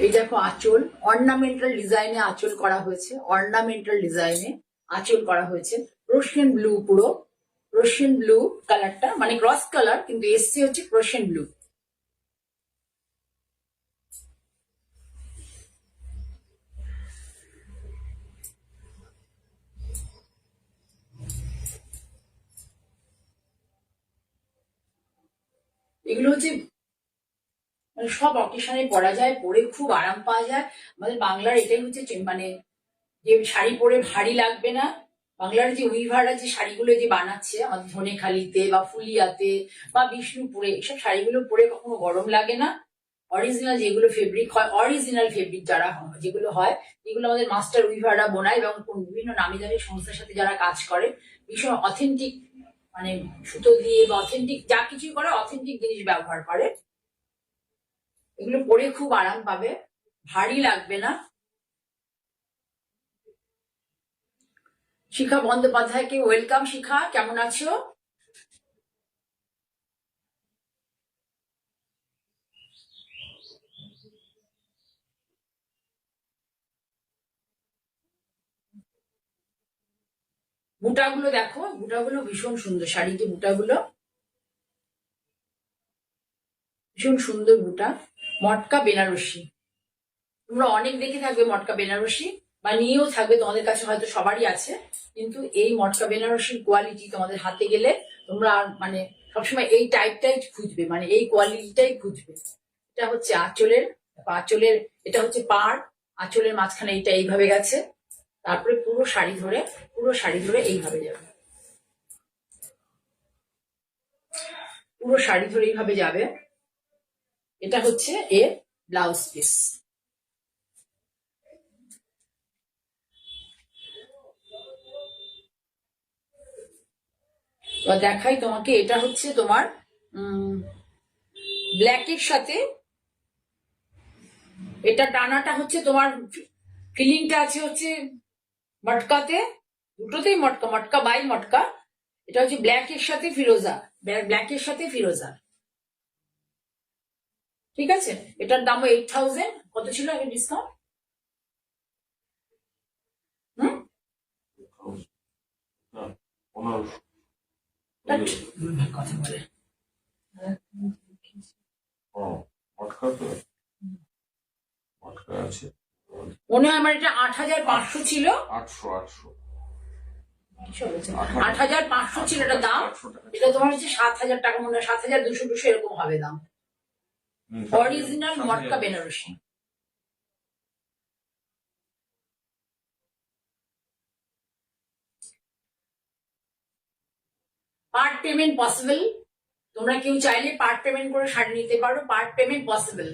এই দেখো আঁচল, অর্নামেন্টাল ডিজাইনে আঁচল করা হয়েছে, অর্নামেন্টাল ডিজাইনে আঁচল করা হয়েছে, রোশিয়ান ব্লু, পুরো রোশিয়ান ব্লু কালারটা, মানে ক্রস কালার কিন্তু এসছে হচ্ছে রোশিয়ান ব্লু। এগুলো হচ্ছে মানে সব অকেশনে পরা যায়, পরে খুব আরাম পাওয়া যায়। আমাদের বাংলার এটাই হচ্ছে মানে যে শাড়ি পরে ভারী লাগবে না। বাংলার যে উইভাররা যে শাড়িগুলো যে বানাচ্ছে আমাদের ধনেখালিতে বা ফুলিয়াতে বা বিষ্ণুপুরে, এসব শাড়িগুলো পরে কখনো গরম লাগে না। অরিজিনাল যেগুলো ফেব্রিক হয়, অরিজিনাল ফেব্রিক যারা যেগুলো হয়, যেগুলো আমাদের মাস্টার উইভাররা বোনায় এবং বিভিন্ন নামি দামি সংস্থার সাথে যারা কাজ করে, ভীষণ অথেন্টিক মানে সুতো দিয়ে বা অথেন্টিক যা কিছুই করে অথেন্টিক জিনিস ব্যবহার করে। এগুলো পরে খুব আরাম পাবে, ভারী লাগবে না। শিখা বন্দ্যোপাধ্যায়কে ওয়েলকাম। শিখা, কেমন আছো? বুটাগুলো দেখো, বুটাগুলো ভীষণ সুন্দর, শাড়ির যে বুটাগুলো ভীষণ সুন্দর বুটা। মটকা বেনারসি, তোমরা অনেক দেখে থাকবে মটকা বেনারসি বা নিয়েও থাকবে, তোমাদের কাছে হয়তো সবারই আছে, কিন্তু এই মটকা বেনারসির কোয়ালিটি তোমাদের হাতে গেলে তোমরা মানে সবসময় এই টাইপটাই খুঁজবে, মানে এই কোয়ালিটিটাই খুঁজবে। এটা হচ্ছে আঁচলের, আঁচলের এটা হচ্ছে পাড়, আঁচলের মাঝখানে এটা এইভাবে গেছে, তারপরে পুরো শাড়ি ধরে এইভাবে যাবে। পুরো শাড়ি ধরে এইভাবে যাবে। এটা হচ্ছে এর ব্লাউজ পিস। এবার দেখাই তোমাকে, এটা হচ্ছে তোমার ব্ল্যাকের সাথে, এটা টানাটা হচ্ছে তোমার ফিলিংটা আছে হচ্ছে মটকাতে, দুটোতেই মটকা, মটকা বাই মটকা। এটা হচ্ছে ব্ল্যাকের সাথে ফিরোজা, ব্ল্যাকের সাথে ফিরোজা। ঠিক আছে, এটার দামও 8,000। কত ছিল আগে ডিসকাউন্ট? হুম, কথা বলে মনে হয় আমার এটা 8,500 ছিল। 8,500 ছিল এটা দাম। এটা তোমার হচ্ছে 7,000 টাকা, মনে হয় 7,200 এরকম হবে দাম। অরিজিনাল মটকা বেনারসি। Part payment possible. তোমরা কেউ চাইলে পার্ট পেমেন্ট করে শাড়ি নিতে পারো, part payment possible.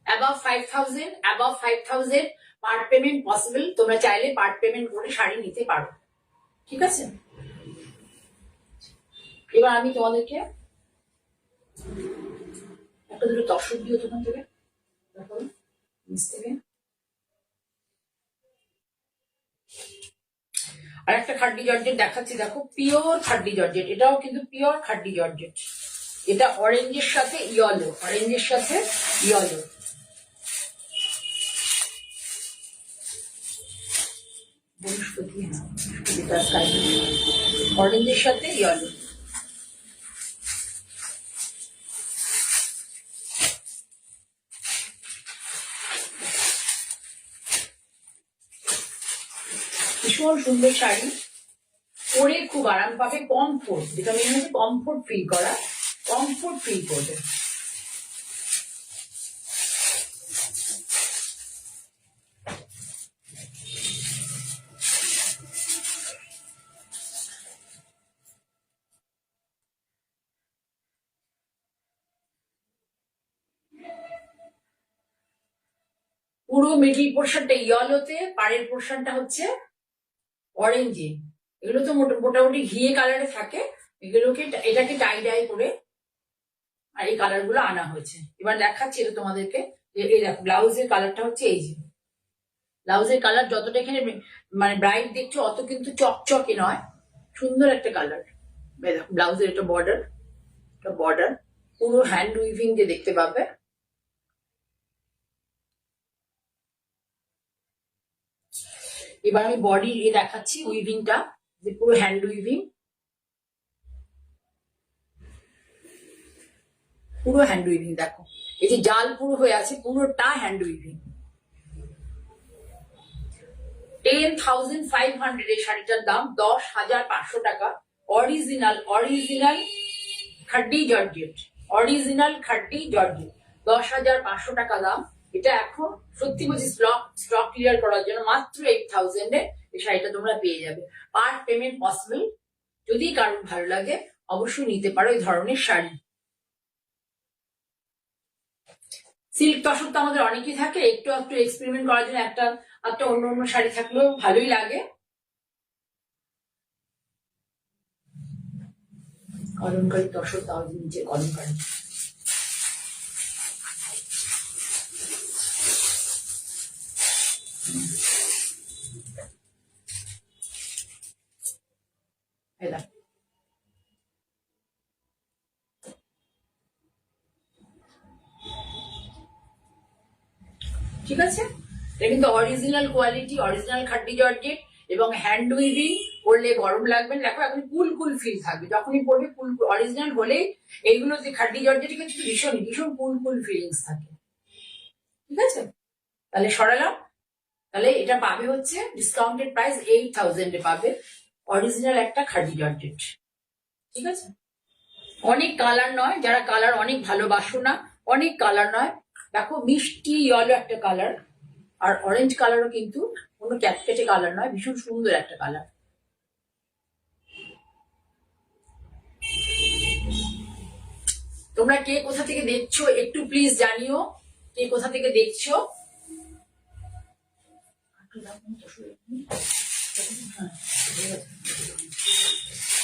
Above 5,000 part payment possible. তোমরা চাইলে পার্ট পেমেন্ট করে শাড়ি নিতে পারো। ঠিক আছে, এবার আমি তোমাদেরকে একটা দুটো তসর দিও দোকান থেকে, নিচ থেকে। আর একটা খাড্ডি জর্জেট দেখাচ্ছি, দেখো পিওর খাড্ডি জর্জেট। এটাও কিন্তু পিওর খাড্ডি জর্জেট। এটা অরেঞ্জের সাথে ইয়েলো, অরেঞ্জের সাথে ইয়েলো। বৃহস্পতি, অরেঞ্জের সাথে ইয়েলো। ভীষণ সুন্দর শাড়ি, পরে খুব আরাম পাবে, কমফোর্ট, যেটা মেন হচ্ছে কমফোর্ট ফিল করা, কমফোর্ট ফিল করবে। পুরো মিডিল পোর্শনটা ইয়েলোতে, পাড়ের পোর্শনটা হচ্ছে অরেঞ্জে। এগুলো তো মোটামুটি ঘিয়ে কালারে থাকে, এগুলোকে এটাকে টাই ডাই করে আর এই কালার গুলো আনা হয়েছে। এবার দেখাচ্ছি এটা তোমাদেরকে। এই দেখো ব্লাউজের কালারটা হচ্ছে এই যে, ব্লাউজের কালার যতটা এখানে মানে ব্রাইট দেখছো অত কিন্তু চকচকে নয়, সুন্দর একটা কালার। দেখো ব্লাউজের এটা বর্ডার, পুরো হ্যান্ড উইভিং দিয়ে দেখতে পাবে। এবার আমি বডি দেখাচ্ছি উইভিংটা, যে পুরো হ্যান্ড উইভিং, পুরো হ্যান্ড উইভিং। দেখো এই যে জাল পুরো হয়ে আছে, পুরোটা হ্যান্ড উইভিং। 10,500 এই শাড়িটার দাম, 10,500 টাকা। অরিজিনাল খাড্ডি জর্জেট, অরিজিনাল খাড্ডি জর্জেট, 10,500 টাকা দাম। এটা এখন সত্যি বলছি স্টক ক্লিয়ার করার জন্য মাত্র 8,000 এই শাড়িটা তোমরা পেয়ে যাবে। Part payment possible. যদি কারণ ভালো লাগে অবশ্যই নিতে পারো এই ধরনের শাড়ি। সিল্ক তসর তো আমাদের অনেকই থাকে, একটু এক্সপেরিমেন্ট করার জন্য একটা অন্য শাড়ি থাকলেও ভালোই লাগে। কলমকারী তসর, তাও নিচে কলমকারী। ঠিক আছে, এটা কিন্তু অরিজিনাল কোয়ালিটি, অরিজিনাল খাড্ডি জর্জেট এবং হ্যান্ড উইভিং। পরলে গরম লাগবে না, দেখো এখন কুল ফিল থাকবে যখনই পরবে। অরিজিনাল হলে এইগুলো যে খাড্ডি জর্জেট কিন্তু ভীষণ কুল ফিলিংস থাকে। ঠিক আছে, তাহলে সরালাম। তাহলে এটা পাবে হচ্ছে ডিসকাউন্টেড প্রাইস 8,000 পাবে, অরিজিনাল একটা খাড্ডি জর্জেট। ঠিক আছে, অনেক কালার নয়, যারা কালার অনেক ভালোবাসো না, অনেক কালার নয়। দেখো মিষ্টি ইয়েলো একটা কালার, আর অরেঞ্জ কালারও কিন্তু কোনো ক্যাটকেটে কালার নয়, ভীষণ সুন্দর একটা কালার। তোমরা কে কোথা থেকে দেখছো একটু প্লিজ জানিও, কে কোথা থেকে দেখছো।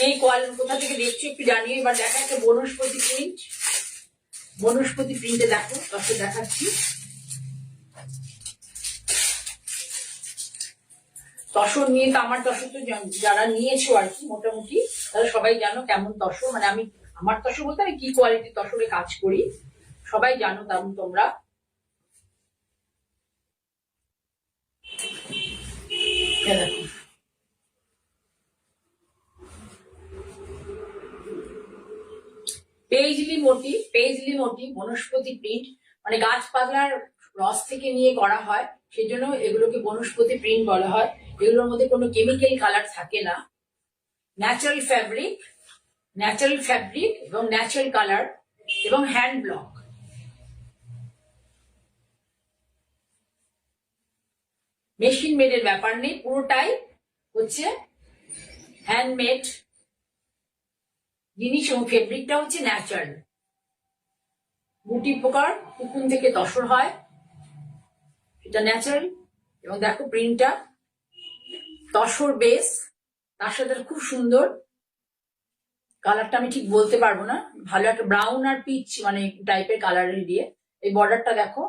এই কোথা থেকে দেখছো একটু জানিও। এবার দেখা একটা বনস্পতি প্রিন্ট, বনস্পতি প্রিন্টে দেখো তখন দেখাচ্ছি। তসর নিয়ে তো আমার তসর তো যারা নিয়েছো আর কি মোটামুটি তারা সবাই জানো কেমন তসর, মানে আমি আমার তসর বলতে আমি কি কোয়ালিটি তসরে কাজ করি সবাই জানো তেমন তোমরা। দেখো পেইজলি মোটি বনস্পতি প্রিন্ট, মানে গাছপালার রস থেকে নিয়ে করা হয়, সেই জন্য এগুলোকে বনস্পতি প্রিন্ট বলা হয়। এগুলোর মধ্যে কোনো কেমিক্যাল কালার থাকে না, ন্যাচারাল ফ্যাব্রিক এবং ন্যাচারাল কালার এবং হ্যান্ড ব্লক। মেশিন মেডের ব্যাপার নেই, পুরোটাই হচ্ছে হ্যান্ডমেড জিনিস এবং ফেব্রিকটা হচ্ছে ন্যাচারাল। গুটি পোকার কুকুন থেকে তসর হয়, সেটা ন্যাচারাল। এবং দেখো প্রিন্টটা তসর বেস, তার সাথে খুব সুন্দর কালারটা আমি ঠিক বলতে পারবো না, ভালো একটা ব্রাউন আর পিচ মানে টাইপের কালারের দিয়ে। এই বর্ডারটা দেখো,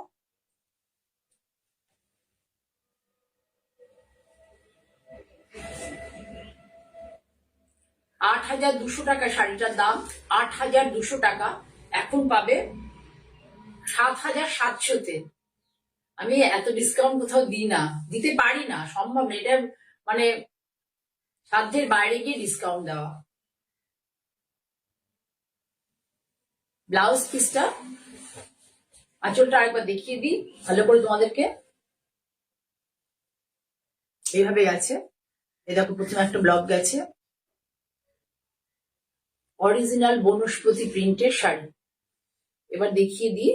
$8,200 শাড়িটার দাম, 8,200 টাকা। এখন পাবে 7,700-তে। আমি এত ডিসকাউন্ট কোথাও দিই না, দিতে পারি না, সম্ভব না, এটা মানে সাধ্যের বাইরে গিয়ে ডিসকাউন্ট দেওয়া। ব্লাউজ পিসটা আঁচলটা আরেকবার দেখিয়ে দিই ভালো করে তোমাদেরকে। এইভাবে গেছে, এই দেখো প্রথমে একটা ব্লক গেছে, অরিজিনাল বনস্পতি প্রিন্টের শাড়ি। এবার দেখিয়ে দিই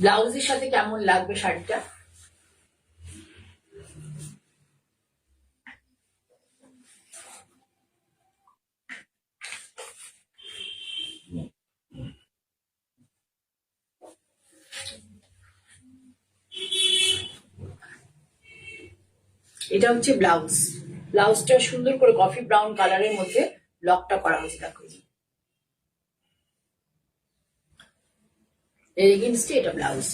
ব্লাউজের সাথে কেমন লাগবে শাড়িটা। এটা হচ্ছে ব্লাউজটা সুন্দর করে কফি ব্রাউন কালারের মধ্যে ব্লকটা করা হয়েছে, দেখো এগেইনস্টে এটা ব্লাউজ।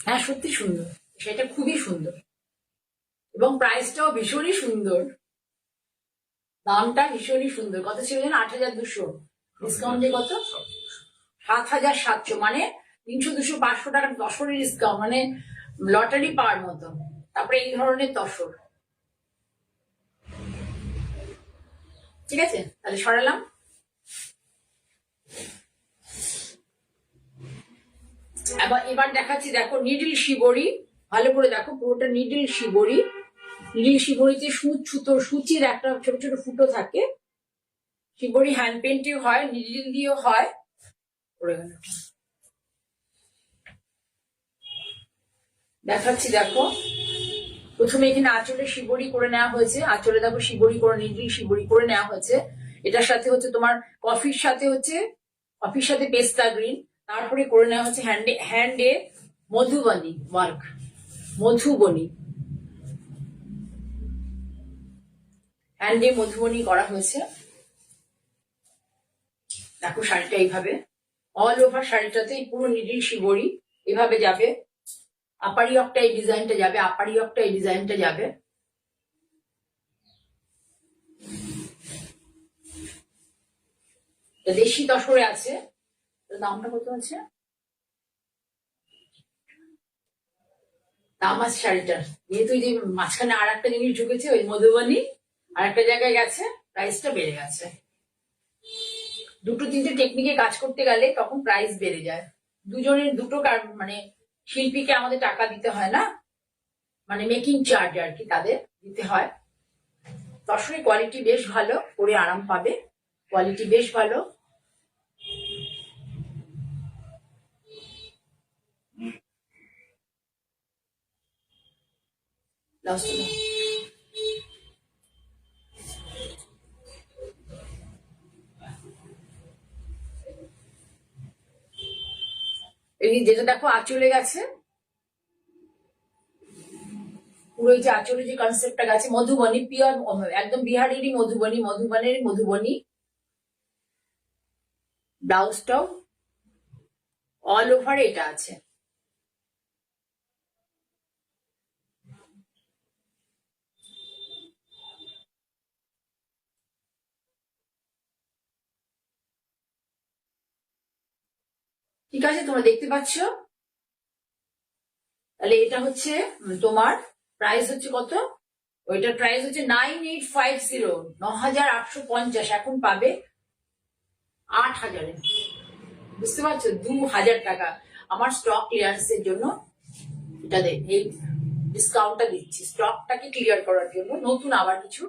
হ্যাঁ সত্যি সুন্দর, সেটা খুবই সুন্দর এবং প্রাইসটাও ভীষণই সুন্দর, দামটা ভীষণই সুন্দর। কত ছিল যেন 8,200, ডিসকাউন্ট দিয়ে কত 7,700, মানে 300-200-500 টাকার তসরের ডিসকাউন্ট, মানে লটারি পাওয়ার মতো। তারপরে এই ধরনের তসর, ঠিক আছে তাহলে সরালাম। এবার দেখাচ্ছি, দেখো নিডল শিবরি, ভালো করে দেখো পুরোটা নিডল শিবরি। নিডল শিবরিতে সুচির একটা ছোট ছোট ফুটো থাকে। শিবরি হ্যান্ড পেন্টেও হয়, নিডল দিয়েও হয়। দেখাচ্ছি দেখো, প্রথমে এখানে আঁচলে শিবরি করে নেওয়া হয়েছে, আঁচলে দেখো শিবরি করে নিডল শিবরি করে নেওয়া হয়েছে। এটার সাথে হচ্ছে তোমার কফির সাথে পেস্তা গ্রিন, তারপরে করে নেওয়া হচ্ছে হ্যান্ডে মধুবনী ওয়ার্ক, হ্যান্ডে মধুবনী করা হয়েছে। দেখো শাড়িটা এইভাবে অল ওভার শাড়িটাতে পুরো নিডল শিবরি এভাবে যাবে। আপারি অক্টা এই ডিজাইনটা যাবে, দেশি তসরে আছে। দামটা কত আছে? দাম আছে শাড়িটার, যেহেতু যে মাঝখানে আর একটা জিনিস ঢুকেছে ওই মধুবনী, আর একটা জায়গায় গেছে, প্রাইসটা বেড়ে গেছে। দুটো তিনটে টেকনিকে কাজ করতে গেলে তখন প্রাইস বেড়ে যায়। দুজনের দুটো মানে শিল্পীকে আমাদের টাকা দিতে হয় না, মানে মেকিং চার্জ আর কি তাদের দিতে হয়। তসরের কোয়ালিটি বেশ ভালো, পরে আরাম পাবে, কোয়ালিটি বেশ ভালো। ব্লাউজটা দাও। এই যেটা দেখো আঁচলে গেছে, পুরো এই যে আঁচলে যে কনসেপ্টটা গেছে, মধুবনী পিওর, একদম বিহারেরই মধুবনী, মধুবনের মধুবনী। ব্লাউজটাও অল ওভার এটা আছে। ঠিক আছে, তোমরা দেখতে পাচ্ছ। তাহলে এটা হচ্ছে তোমার প্রাইস হচ্ছে কত, ওইটার প্রাইস হচ্ছে 9850, 9850। এখন পাবে 8000-এ। বুঝতে পারছো, 2000 টাকা আমার স্টক ক্লিয়ারেন্সের জন্য এটা এই ডিসকাউন্টটা দিচ্ছি, স্টকটাকে ক্লিয়ার করার জন্য। নতুন আবার কিছু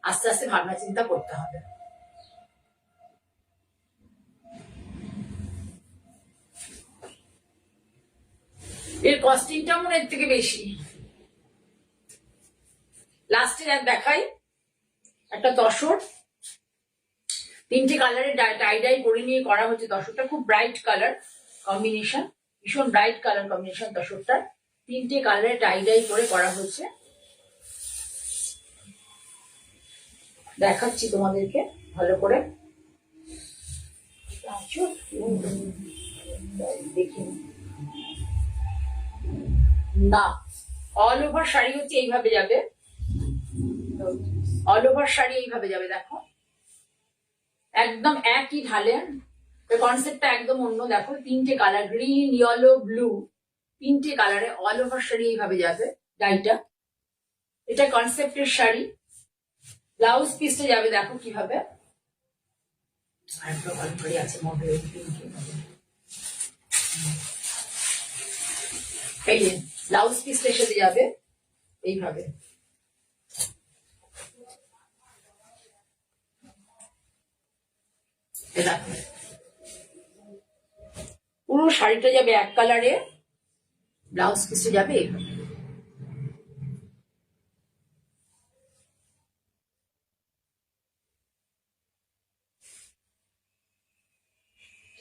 আস্তে আস্তে ভাবনা চিন্তা করতে হবে। এর কস্টিংটা মনে এর থেকে বেশি। লাস্টে আর দেখাই একটা তসর, 3টে কালারের টাই করে নিয়ে করা হচ্ছে। তসরটা খুব ব্রাইট কালার কম্বিনেশন, ভীষণ ব্রাইট কালার কম্বিনেশন তসরটা। 3টে কালারের টাই করে করা হচ্ছে, দেখাচ্ছি তোমাদেরকে ভালো করে। দেখি না, অল ওভার শাড়ি হচ্ছে এইভাবে যাবে, অল ওভার শাড়ি এইভাবে যাবে। দেখো একদম একই ঢালে, কনসেপ্টটা একদম অন্য। দেখো 3টে কালার, গ্রিন, ইয়েলো, ব্লু, 3টে কালারে অল ওভার শাড়ি এইভাবে যাবে ডাইটা। এটা কনসেপ্টের শাড়ি। ব্লাউজ পিসটা যাবে দেখো কিভাবে, আরেকটা অল্প করে আছে মডেল। এই যে ব্লাউজ পিসটা সাথে যাবে এইভাবে। দেখো পুরো শাড়িটা যাবে এক কালারে, ব্লাউজ পিসটা যাবে এইভাবে।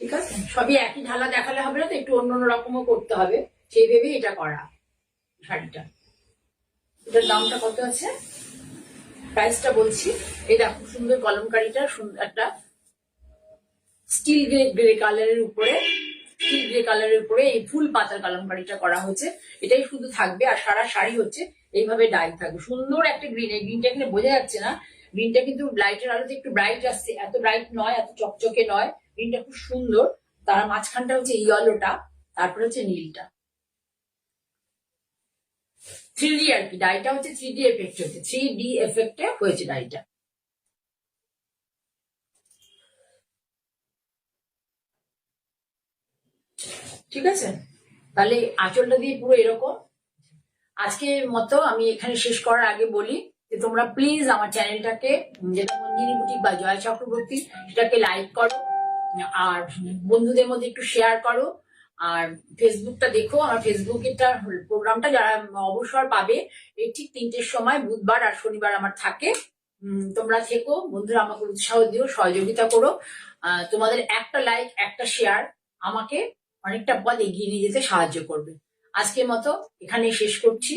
ঠিক আছে, সবই একই ঢালা দেখালে হবে না তো, একটু অন্য অন্য রকমও করতে হবে, সেই ভেবে এটা করা শাড়িটা। এটার দামটা কত আছে, প্রাইসটা বলছি। এই দেখো সুন্দর কলমকারিটা, সুন্দর একটা স্টিল গ্রে কালারের উপরে, স্টিল গ্রে কালারের উপরে এই ফুল পাতার কলমকারিটা করা হয়েছে। এটাই শুধু থাকবে, আর সারা শাড়ি হচ্ছে এইভাবে ডাই থাকবে। সুন্দর একটা গ্রিন, এই গ্রিনটা এখানে বোঝা যাচ্ছে না, গ্রিনটা কিন্তু লাইটের আলোতে একটু ব্রাইট আসছে, এত ব্রাইট নয়, এত চকচকে নয়, গ্রিনটা খুব সুন্দর। তার মাঝখানটা হচ্ছে ইয়েলোটা, তারপরে হচ্ছে নীলটা, 3D আর কি। ডাইটা হচ্ছে 3D এফেক্ট হচ্ছে, 3D এফেক্টে হয়েছে ডাইটা। ঠিক আছে, তাহলে আঁচলটা দিয়ে পুরো এরকম। আজকের মতো আমি এখানে শেষ করার আগে বলি যে তোমরা প্লিজ আমার চ্যানেলটাকে, যেটা মঞ্জিনী বুটিক বা জয়া চক্রবর্তী, সেটাকে লাইক করো, আর বন্ধুদের মধ্যে একটু শেয়ার করো। আর ফেসবুকটা দেখো, আমার ফেসবুকের প্রোগ্রামটা যারা অবসর পাবে, এই ঠিক 3টের সময় বুধবার আর শনিবার আমার থাকে। তোমরা থেকো বন্ধুরা, আমাকে উৎসাহ দিও, সহযোগিতা করো। তোমাদের একটা লাইক, একটা শেয়ার আমাকে অনেকটা পথ এগিয়ে নিয়ে যেতে সাহায্য করবে। আজকের মতো এখানে শেষ করছি।